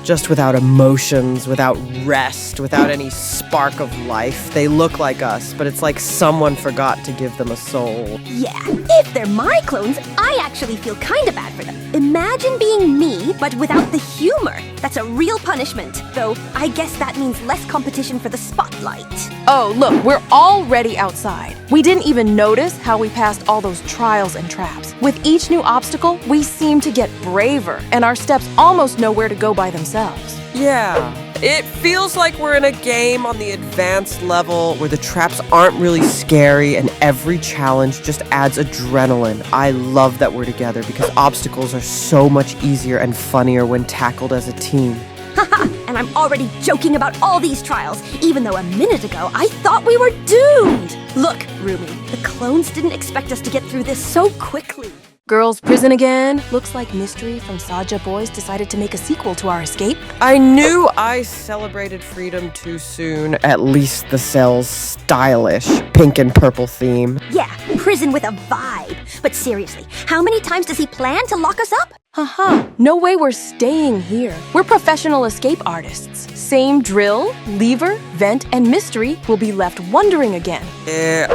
just without emotions, without rest, without any spark of life. They look like us, but it's like someone forgot to give them a soul. Yeah, if they're my clones, I actually feel kind of bad for them. Imagine being me, but without the humor. That's a real punishment, though I guess that means less competition for the spotlight. Oh, look, we're already outside. We didn't even notice how we passed all those trials and traps. With each new obstacle, we seem to get braver, and our steps almost know where to go by themselves. Yeah, it feels like we're in a game on the advanced level where the traps aren't really scary and every challenge just adds adrenaline. I love that we're together because obstacles are so much easier and funnier when tackled as a team. Haha, and I'm already joking about all these trials, even though a minute ago I thought we were doomed. Look, Rumi, the clones didn't expect us to get through this so quickly. Girls' prison again. Looks like Mystery from Saja Boys decided to make a sequel to our escape. I knew I celebrated freedom too soon. At least the cell's stylish pink and purple theme. Yeah, prison with a vibe. But seriously, how many times does he plan to lock us up? Haha, no way we're staying here. We're professional escape artists. Same drill, lever, vent, and Mystery will be left wondering again.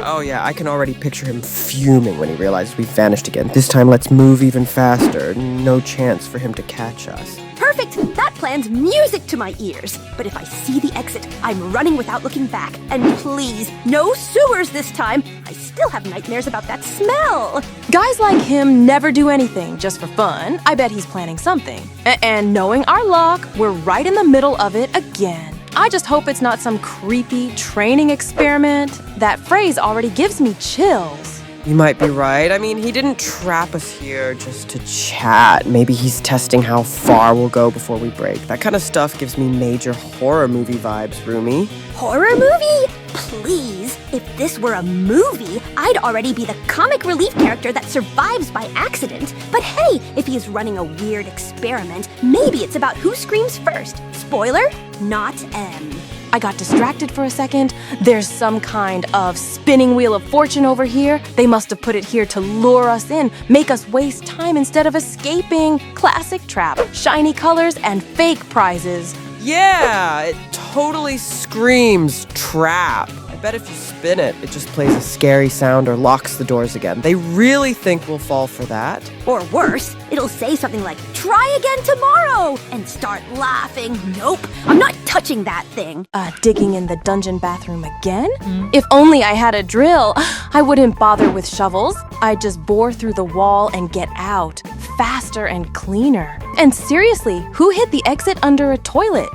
Oh yeah, I can already picture him fuming when he realizes we've vanished again. This time let's move even faster. No chance for him to catch us. Perfect! That plan's music to my ears. But if I see the exit, I'm running without looking back. And please, no sewers this time. I still have nightmares about that smell. Guys like him never do anything just for fun. I bet he's planning something. And knowing our luck, we're right in the middle of it again. I just hope it's not some creepy training experiment. That phrase already gives me chills. You might be right. I mean, he didn't trap us here just to chat. Maybe he's testing how far we'll go before we break. That kind of stuff gives me major horror movie vibes, Rumi. Horror movie? Please, if this were a movie, I'd already be the comic relief character that survives by accident. But hey, if he's running a weird experiment, maybe it's about who screams first. Spoiler, not M. I got distracted for a second. There's some kind of spinning wheel of fortune over here. They must have put it here to lure us in, make us waste time instead of escaping. Classic trap, shiny colors and fake prizes. Yeah, it totally screams trap. I bet if you spin it, it just plays a scary sound or locks the doors again. They really think we'll fall for that? Or worse, it'll say something like, "Try again tomorrow," and start laughing. Nope, I'm not touching that thing. Digging in the dungeon bathroom again? If only I had a drill, I wouldn't bother with shovels. I'd just bore through the wall and get out, faster and cleaner. And seriously, who hid the exit under a toilet?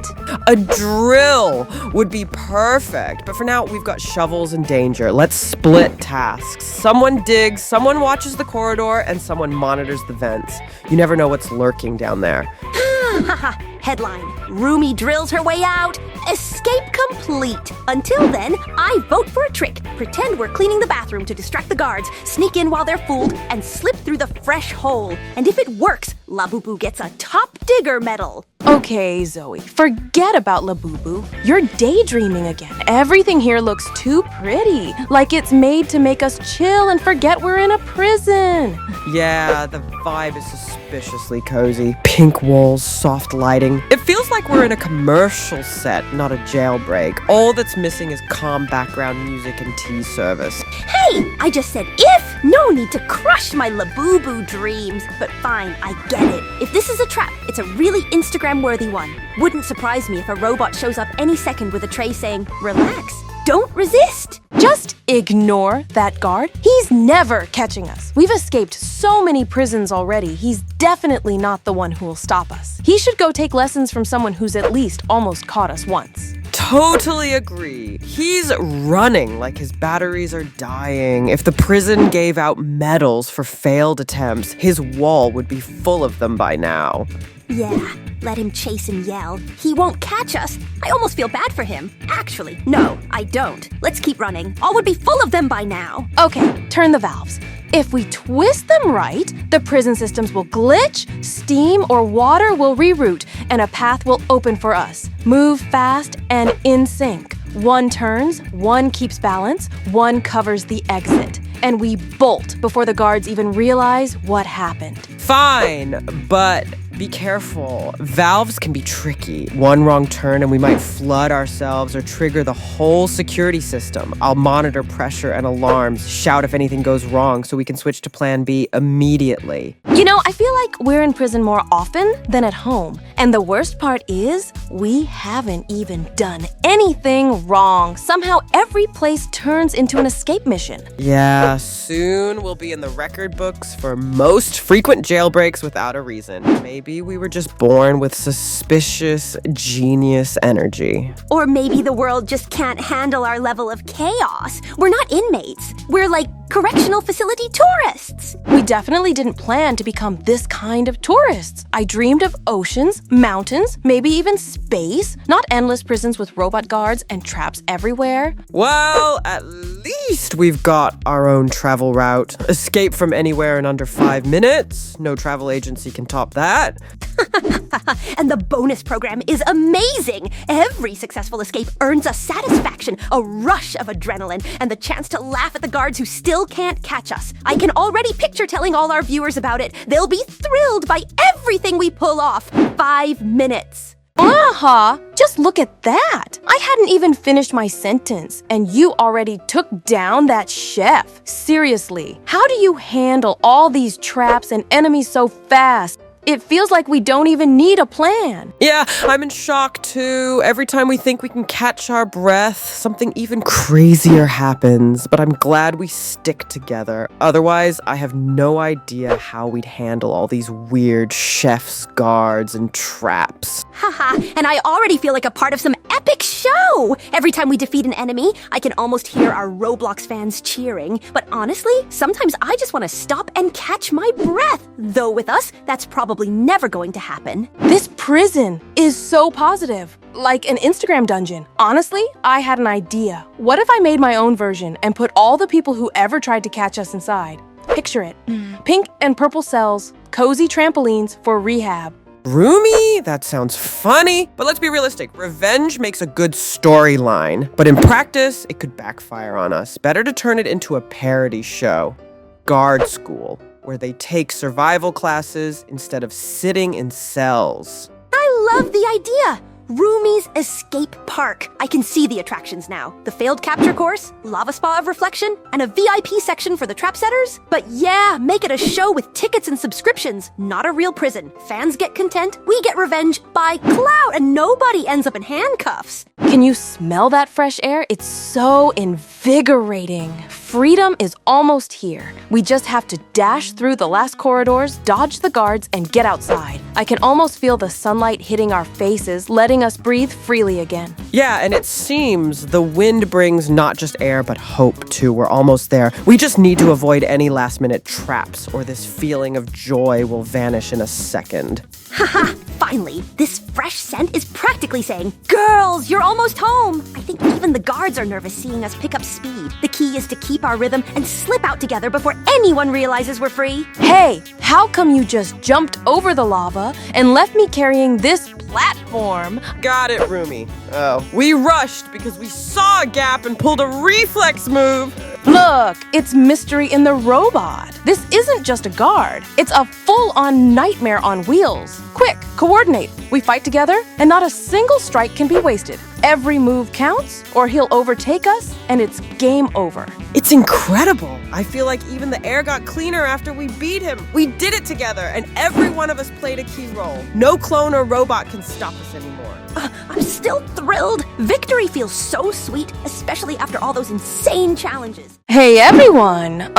A drill would be perfect. But for now, we've got shovels and danger. Let's split tasks. Someone digs, someone watches the corridor, and someone monitors the vents. You never know what's lurking down there. Haha, headline, Rumi drills her way out. Escape complete. Until then, I vote for a trick. Pretend we're cleaning the bathroom to distract the guards, sneak in while they're fooled, and slip through the fresh hole. And if it works, Labubu gets a top digger medal. Okay, Zoe, forget about Labubu. You're daydreaming again. Everything here looks too pretty, like it's made to make us chill and forget we're in a prison. Yeah, the vibe is suspiciously cozy. Pink walls, soft lighting. It feels like we're in a commercial set, not a jailbreak. All that's missing is calm background music and tea service. Hey, I just said if. No need to crush my Labubu dreams. But fine, I get it. If this is a trap, it's a really Instagram-worthy one. Wouldn't surprise me if a robot shows up any second with a tray saying, "Relax, don't resist." Just ignore that guard. He's never catching us. We've escaped so many prisons already. He's definitely not the one who will stop us. He should go take lessons from someone who's at least almost caught us once. Totally agree. He's running like his batteries are dying. If the prison gave out medals for failed attempts, his wall would be full of them by now. Yeah, let him chase and yell. He won't catch us. I almost feel bad for him. Actually, no, I don't. Let's keep running. All would be full of them by now. Okay, turn the valves. If we twist them right, the prison systems will glitch, steam or water will reroute, and a path will open for us. Move fast and in sync. One turns, one keeps balance, one covers the exit. And we bolt before the guards even realize what happened. Fine, but Be careful. Valves can be tricky. One wrong turn and we might flood ourselves or trigger the whole security system. I'll monitor pressure and alarms, shout if anything goes wrong so we can switch to plan B immediately. You know, I feel like we're in prison more often than at home. And the worst part is, we haven't even done anything wrong. Somehow every place turns into an escape mission. Yeah, soon we'll be in the record books for most frequent jailbreaks without a reason. Maybe we were just born with suspicious genius energy. Or maybe the world just can't handle our level of chaos. We're not inmates. We're like correctional facility tourists. We definitely didn't plan to become this kind of tourists. I dreamed of oceans, mountains, maybe even space, not endless prisons with robot guards and traps everywhere. Well, at least we've got our own travel route. Escape from anywhere in under 5 minutes. No travel agency can top that. And the bonus program is amazing. Every successful escape earns us satisfaction, a rush of adrenaline, and the chance to laugh at the guards who still can't catch us. I can already picture telling all our viewers about it. They'll be thrilled by everything we pull off. 5 minutes. Aha! Just look at that! I hadn't even finished my sentence, and you already took down that chef. Seriously, how do you handle all these traps and enemies so fast? It feels like we don't even need a plan. Yeah, I'm in shock too. Every time we think we can catch our breath, something even crazier happens. But I'm glad we stick together. Otherwise, I have no idea how we'd handle all these weird chefs, guards, and traps. Haha, and I already feel like a part of some epic show. Every time we defeat an enemy, I can almost hear our Roblox fans cheering. But honestly, sometimes I just want to stop and catch my breath. Though with us, that's probably never going to happen. This prison is so positive, like an Instagram dungeon. Honestly, I had an idea. What if I made my own version and put all the people who ever tried to catch us inside? Picture it. Pink and purple cells, cozy trampolines for rehab. Rumi? That sounds funny. But let's be realistic. Revenge makes a good storyline. But in practice, it could backfire on us. Better to turn it into a parody show. Guard School, where they take survival classes instead of sitting in cells. I love the idea. Rumi's Escape Park. I can see the attractions now. The failed capture course, lava spa of reflection, and a VIP section for the trap setters. But yeah, make it a show with tickets and subscriptions, not a real prison. Fans get content, we get revenge by clout, and nobody ends up in handcuffs. Can you smell that fresh air? It's so invigorating. Freedom is almost here. We just have to dash through the last corridors, dodge the guards, and get outside. I can almost feel the sunlight hitting our faces, letting us breathe freely again. Yeah, and it seems the wind brings not just air, but hope too. We're almost there. We just need to avoid any last-minute traps, or this feeling of joy will vanish in a second. Haha, finally, this fresh scent is practically saying, "Girls, you're almost home." I think even the guards are nervous seeing us pick up speed. The key is to keep our rhythm and slip out together before anyone realizes we're free. Hey, how come you just jumped over the lava and left me carrying this platform? Got it, Rumi. Oh, we rushed because we saw a gap and pulled a reflex move. Look, it's mystery in the robot. This isn't just a guard. It's a full-on nightmare on wheels. Quick, coordinate. We fight together, and not a single strike can be wasted. Every move counts, or he'll overtake us, and it's game over. It's incredible. I feel like even the air got cleaner after we beat him. We did it together, and every one of us played a key role. No clone or robot can stop us anymore. I'm still thrilled. Victory feels so sweet, especially after all those insane challenges. Hey everyone,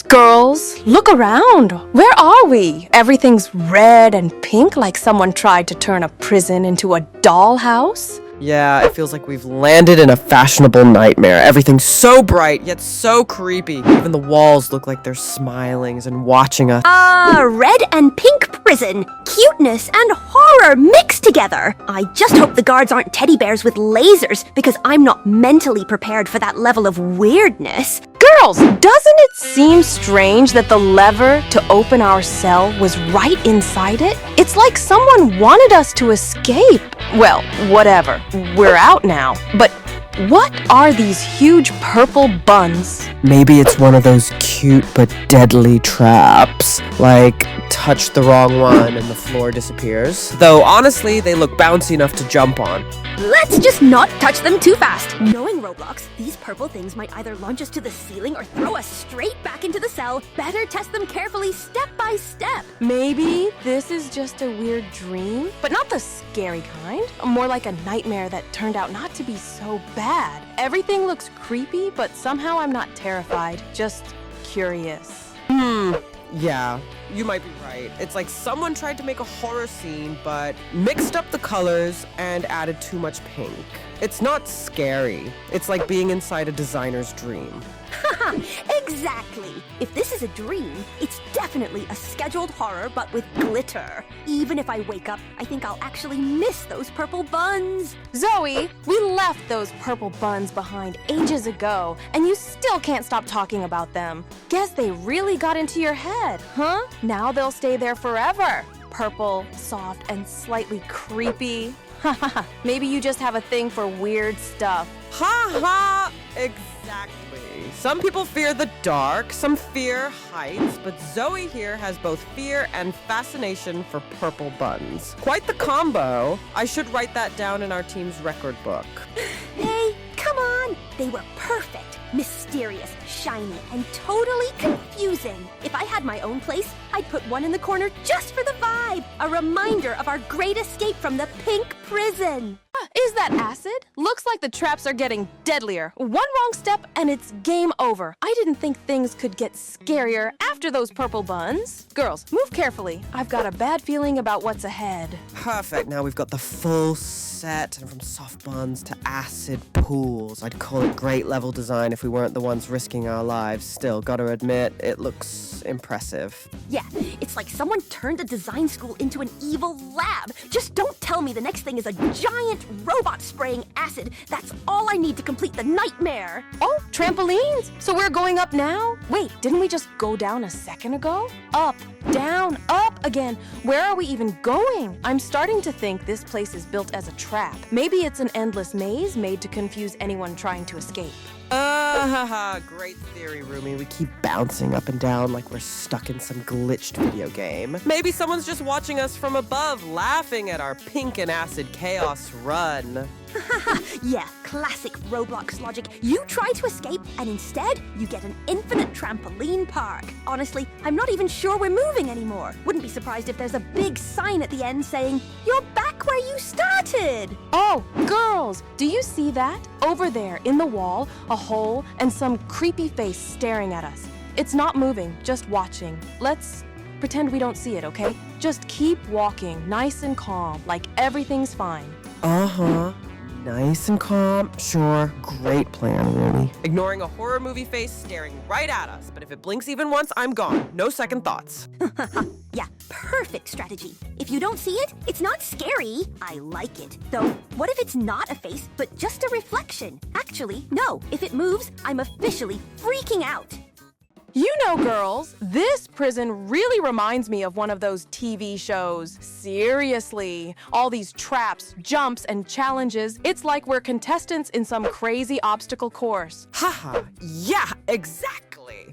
girls, look around. Where are we? Everything's red and pink like someone tried to turn a prison into a dollhouse. Yeah, it feels like we've landed in a fashionable nightmare. Everything's so bright, yet so creepy. Even the walls look like they're smiling and watching us. Red and pink prison. Cuteness and horror mixed together. I just hope the guards aren't teddy bears with lasers, because I'm not mentally prepared for that level of weirdness. Girls, doesn't it seem strange that the lever to open our cell was right inside it? It's like someone wanted us to escape. Well, whatever. We're out now. But what are these huge purple buns? Maybe it's one of those cute but deadly traps, like touch the wrong one and the floor disappears. Though honestly, they look bouncy enough to jump on. Let's just not touch them too fast. Knowing Roblox, these purple things might either launch us to the ceiling or throw us straight back into the cell. Better test them carefully, step by step. Maybe this is just a weird dream, but not the scary kind. More like a nightmare that turned out not to be so bad. Everything looks creepy, but somehow I'm not terrified, just curious. Yeah, you might be right. It's like someone tried to make a horror scene, but mixed up the colors and added too much pink. It's not scary. It's like being inside a designer's dream. Haha, exactly. If this is a dream, it's definitely a scheduled horror, but with glitter. Even if I wake up, I think I'll actually miss those purple buns. Zoey, we left those purple buns behind ages ago, and you still can't stop talking about them. Guess they really got into your head, huh? Now they'll stay there forever. Purple, soft, and slightly creepy. Haha, maybe you just have a thing for weird stuff. Ha ha! Exactly. Some people fear the dark, some fear heights, but Zoey here has both fear and fascination for purple buns. Quite the combo. I should write that down in our team's record book. Hey, come on. They were perfect, mysterious, shiny, and totally confusing. If I had my own place, I'd put one in the corner just for the vibe. A reminder of our great escape from the pink prison. Is that acid? Looks like the traps are getting deadlier. One wrong step and it's game over. I didn't think things could get scarier after those purple buns. Girls, move carefully. I've got a bad feeling about what's ahead. Perfect. Now we've got the full set, and from soft buns to acid pools. I'd call it great level design if we weren't the ones risking our lives. Still, gotta admit, it looks impressive. Yeah, it's like someone turned a design school into an evil lab. Just don't tell me the next thing is a giant robot spraying acid. That's all I need to complete the nightmare. Oh, trampolines! So we're going up now? Wait, didn't we just go down a second ago? Up, down, up again. Where are we even going? I'm starting to think this place is built as a trap. Maybe it's an endless maze made to confuse anyone trying to escape. Great theory, Rumi. We keep bouncing up and down like we're stuck in some glitched video game. Maybe someone's just watching us from above, laughing at our pink and acid chaos run. Yeah, classic Roblox logic. You try to escape, and instead, you get an infinite trampoline park. Honestly, I'm not even sure we're moving anymore. Wouldn't be surprised if there's a big sign at the end saying, "You're back where you started." Oh, girls, do you see that? Over there, in the wall, a hole and some creepy face staring at us. It's not moving, just watching. Let's pretend we don't see it, okay? Just keep walking, nice and calm, like everything's fine. Uh-huh. Nice and calm. Sure. Great plan, Rumi. Ignoring a horror movie face staring right at us, but if it blinks even once, I'm gone. No second thoughts. Yeah, perfect strategy. If you don't see it, it's not scary. I like it. Though, what if it's not a face, but just a reflection? Actually, no. If it moves, I'm officially freaking out. You know, girls, this prison really reminds me of one of those TV shows. Seriously, all these traps, jumps, and challenges. It's like we're contestants in some crazy obstacle course. Haha, yeah, exactly.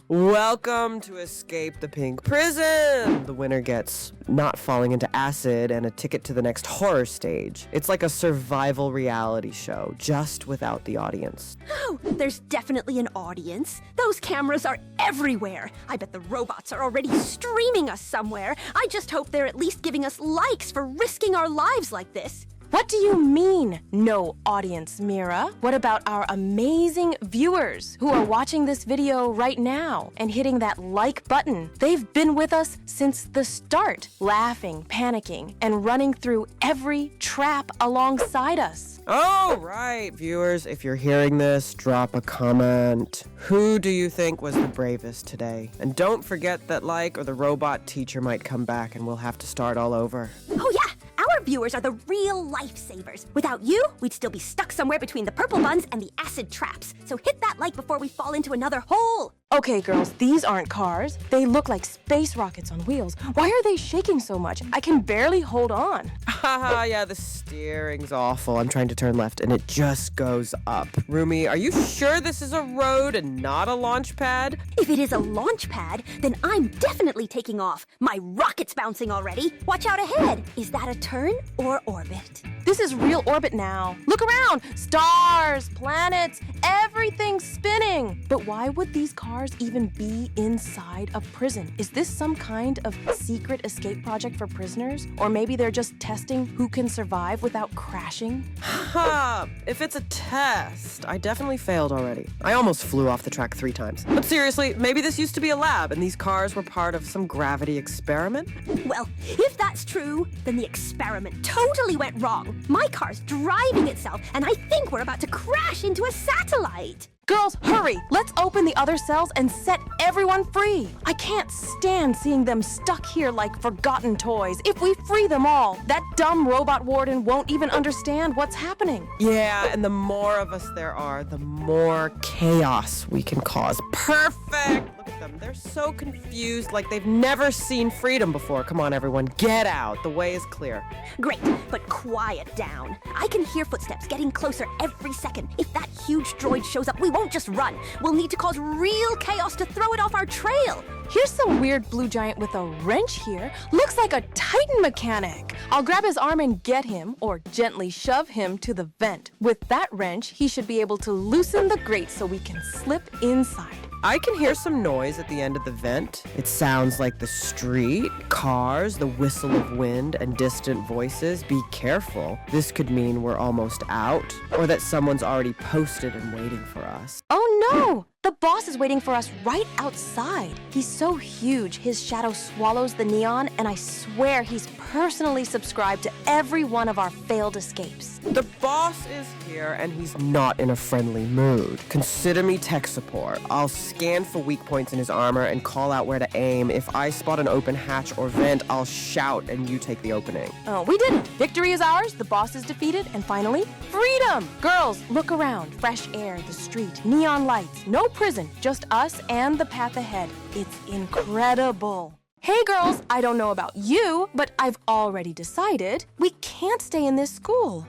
Welcome to Escape the Pink Prison. The winner gets not falling into acid and a ticket to the next horror stage. It's like a survival reality show, just without the audience. Oh, there's definitely an audience. Those cameras are everywhere. I bet the robots are already streaming us somewhere. I just hope they're at least giving us likes for risking our lives like this. What do you mean, no audience, Mira? What about our amazing viewers who are watching this video right now and hitting that like button? They've been with us since the start, laughing, panicking, and running through every trap alongside us. Oh, right, viewers, if you're hearing this, drop a comment. Who do you think was the bravest today? And don't forget that like or the robot teacher might come back and we'll have to start all over. Oh yeah, our viewers are the real lifesavers. Without you, we'd still be stuck somewhere between the purple buns and the acid traps. So hit that like before we fall into another hole. Okay, girls, these aren't cars. They look like space rockets on wheels. Why are they shaking so much? I can barely hold on. Haha, yeah, the steering's awful. I'm trying to turn left and it just goes up. Rumi, are you sure this is a road and not a launch pad? If it is a launch pad, then I'm definitely taking off. My rocket's bouncing already. Watch out ahead. Is that a turn or orbit? This is real orbit now. Look around. Stars, planets, everything's spinning. But why would these cars even be inside a prison? Is this some kind of secret escape project for prisoners? Or maybe they're just testing who can survive without crashing? Ha! If it's a test, I definitely failed already. I almost flew off the track 3 times. But seriously, maybe this used to be a lab and these cars were part of some gravity experiment? Well, if that's true, then the experiment totally went wrong. My car's driving itself, and I think we're about to crash into a satellite. Girls, hurry! Let's open the other cells and set everyone free. I can't stand seeing them stuck here like forgotten toys. If we free them all, that dumb robot warden won't even understand what's happening. Yeah, and the more of us there are, the more chaos we can cause. Perfect! Look at them. They're so confused, like they've never seen freedom before. Come on, everyone, get out. The way is clear. Great, but quiet down. I can hear footsteps getting closer every second. If that huge droid shows up, we won't just run. We'll need to cause real chaos to throw it off our trail. Here's some weird blue giant with a wrench here. Looks like a Titan mechanic. I'll grab his arm and get him, or gently shove him to the vent. With that wrench, he should be able to loosen the grate so we can slip inside. I can hear some noise at the end of the vent. It sounds like the street, cars, the whistle of wind, and distant voices. Be careful. This could mean we're almost out, or that someone's already posted and waiting for us. Oh no! The boss is waiting for us right outside. He's so huge, his shadow swallows the neon, and I swear he's personally subscribed to every one of our failed escapes. The boss is here, and he's not in a friendly mood. Consider me tech support. I'll scan for weak points in his armor and call out where to aim. If I spot an open hatch or vent, I'll shout and you take the opening. Oh, we did it. Victory is ours, the boss is defeated, and finally, freedom! Girls, look around. Fresh air, the street, neon lights, no prison, just us and the path ahead. It's incredible. Hey girls, I don't know about you, but I've already decided we can't stay in this school.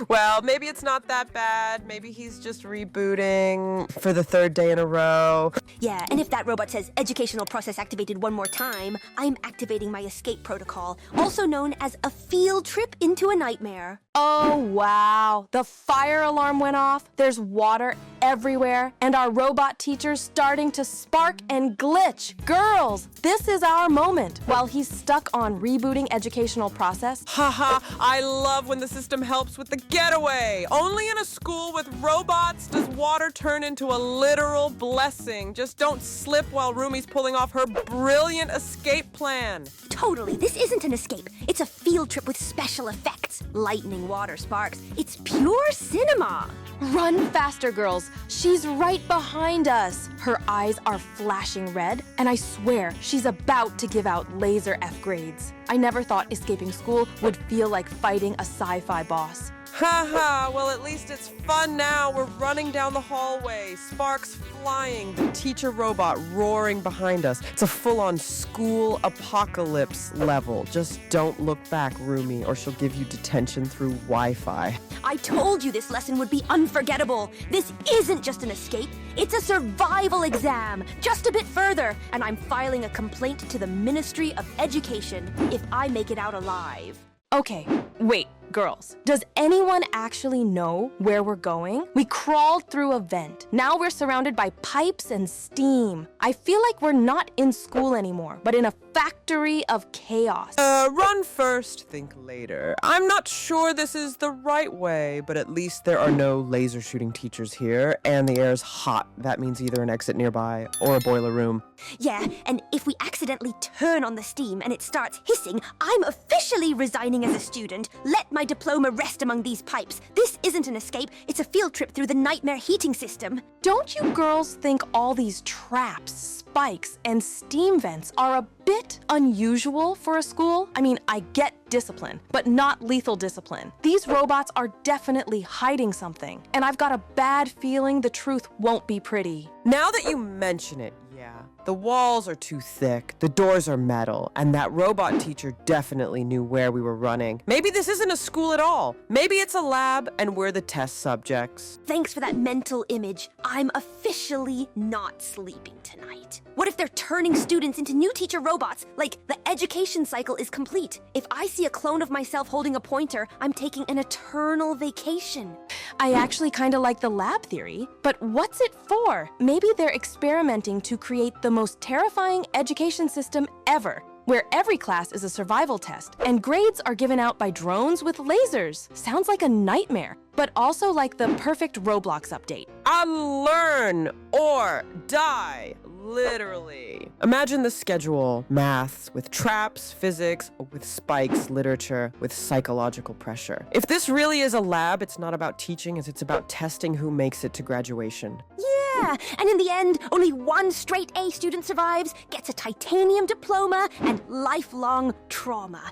Well, maybe it's not that bad. Maybe he's just rebooting for the 3rd day in a row. Yeah, and if that robot says educational process activated one more time, I'm activating my escape protocol, also known as a field trip into a nightmare. Oh wow, the fire alarm went off, there's water everywhere, and our robot teacher's starting to spark and glitch. Girls, this is our moment. While he's stuck on rebooting educational process, Haha, I love when the system helps with the getaway. Only in a school with robots does water turn into a literal blessing. Just don't slip while Rumi's pulling off her brilliant escape plan. Totally, this isn't an escape. It's a field trip with special effects. Lightning, water, sparks. It's pure cinema. run faster, girls. She's right behind us. Her eyes are flashing red, and I swear she's about to give out laser F grades. I never thought escaping school would feel like fighting a sci-fi boss. Haha, well at least it's fun now. We're running down the hallway, sparks flying, the teacher robot roaring behind us. It's a full-on school apocalypse level. Just don't look back, Rumi, or she'll give you detention through Wi-Fi. I told you this lesson would be unforgettable. This isn't just an escape, it's a survival exam. Just a bit further, and I'm filing a complaint to the Ministry of Education if I make it out alive. Okay, wait, girls. Does anyone actually know where we're going? We crawled through a vent. Now we're surrounded by pipes and steam. I feel like we're not in school anymore, but in a factory of chaos. Run first, think later. I'm not sure this is the right way, but at least there are no laser shooting teachers here, and the air's hot. That means either an exit nearby or a boiler room. Yeah, and if we accidentally turn on the steam and it starts hissing, I'm officially resigning as a student. Let my my diploma rest among these pipes. This isn't an escape, it's a field trip through the nightmare heating system. Don't you girls think all these traps, spikes, and steam vents are a bit unusual for a school? I mean, I get discipline, but not lethal discipline. These robots are definitely hiding something, and I've got a bad feeling the truth won't be pretty. Now that you mention it, yeah. The walls are too thick, the doors are metal, and that robot teacher definitely knew where we were running. Maybe this isn't a school at all. Maybe it's a lab and we're the test subjects. Thanks for that mental image. I'm officially not sleeping tonight. What if they're turning students into new teacher robots? Like, the education cycle is complete. If I see a clone of myself holding a pointer, I'm taking an eternal vacation. I actually kind of like the lab theory, but what's it for? Maybe they're experimenting to create the most terrifying education system ever, where every class is a survival test, and grades are given out by drones with lasers. Sounds like a nightmare, but also like the perfect Roblox update. Unlearn or die, literally. Imagine the schedule: maths with traps, physics with spikes, literature with psychological pressure. If this really is a lab, it's not about teaching, it's about testing who makes it to graduation. Yeah, and in the end, only one straight A student survives, gets a titanium diploma, and lifelong trauma.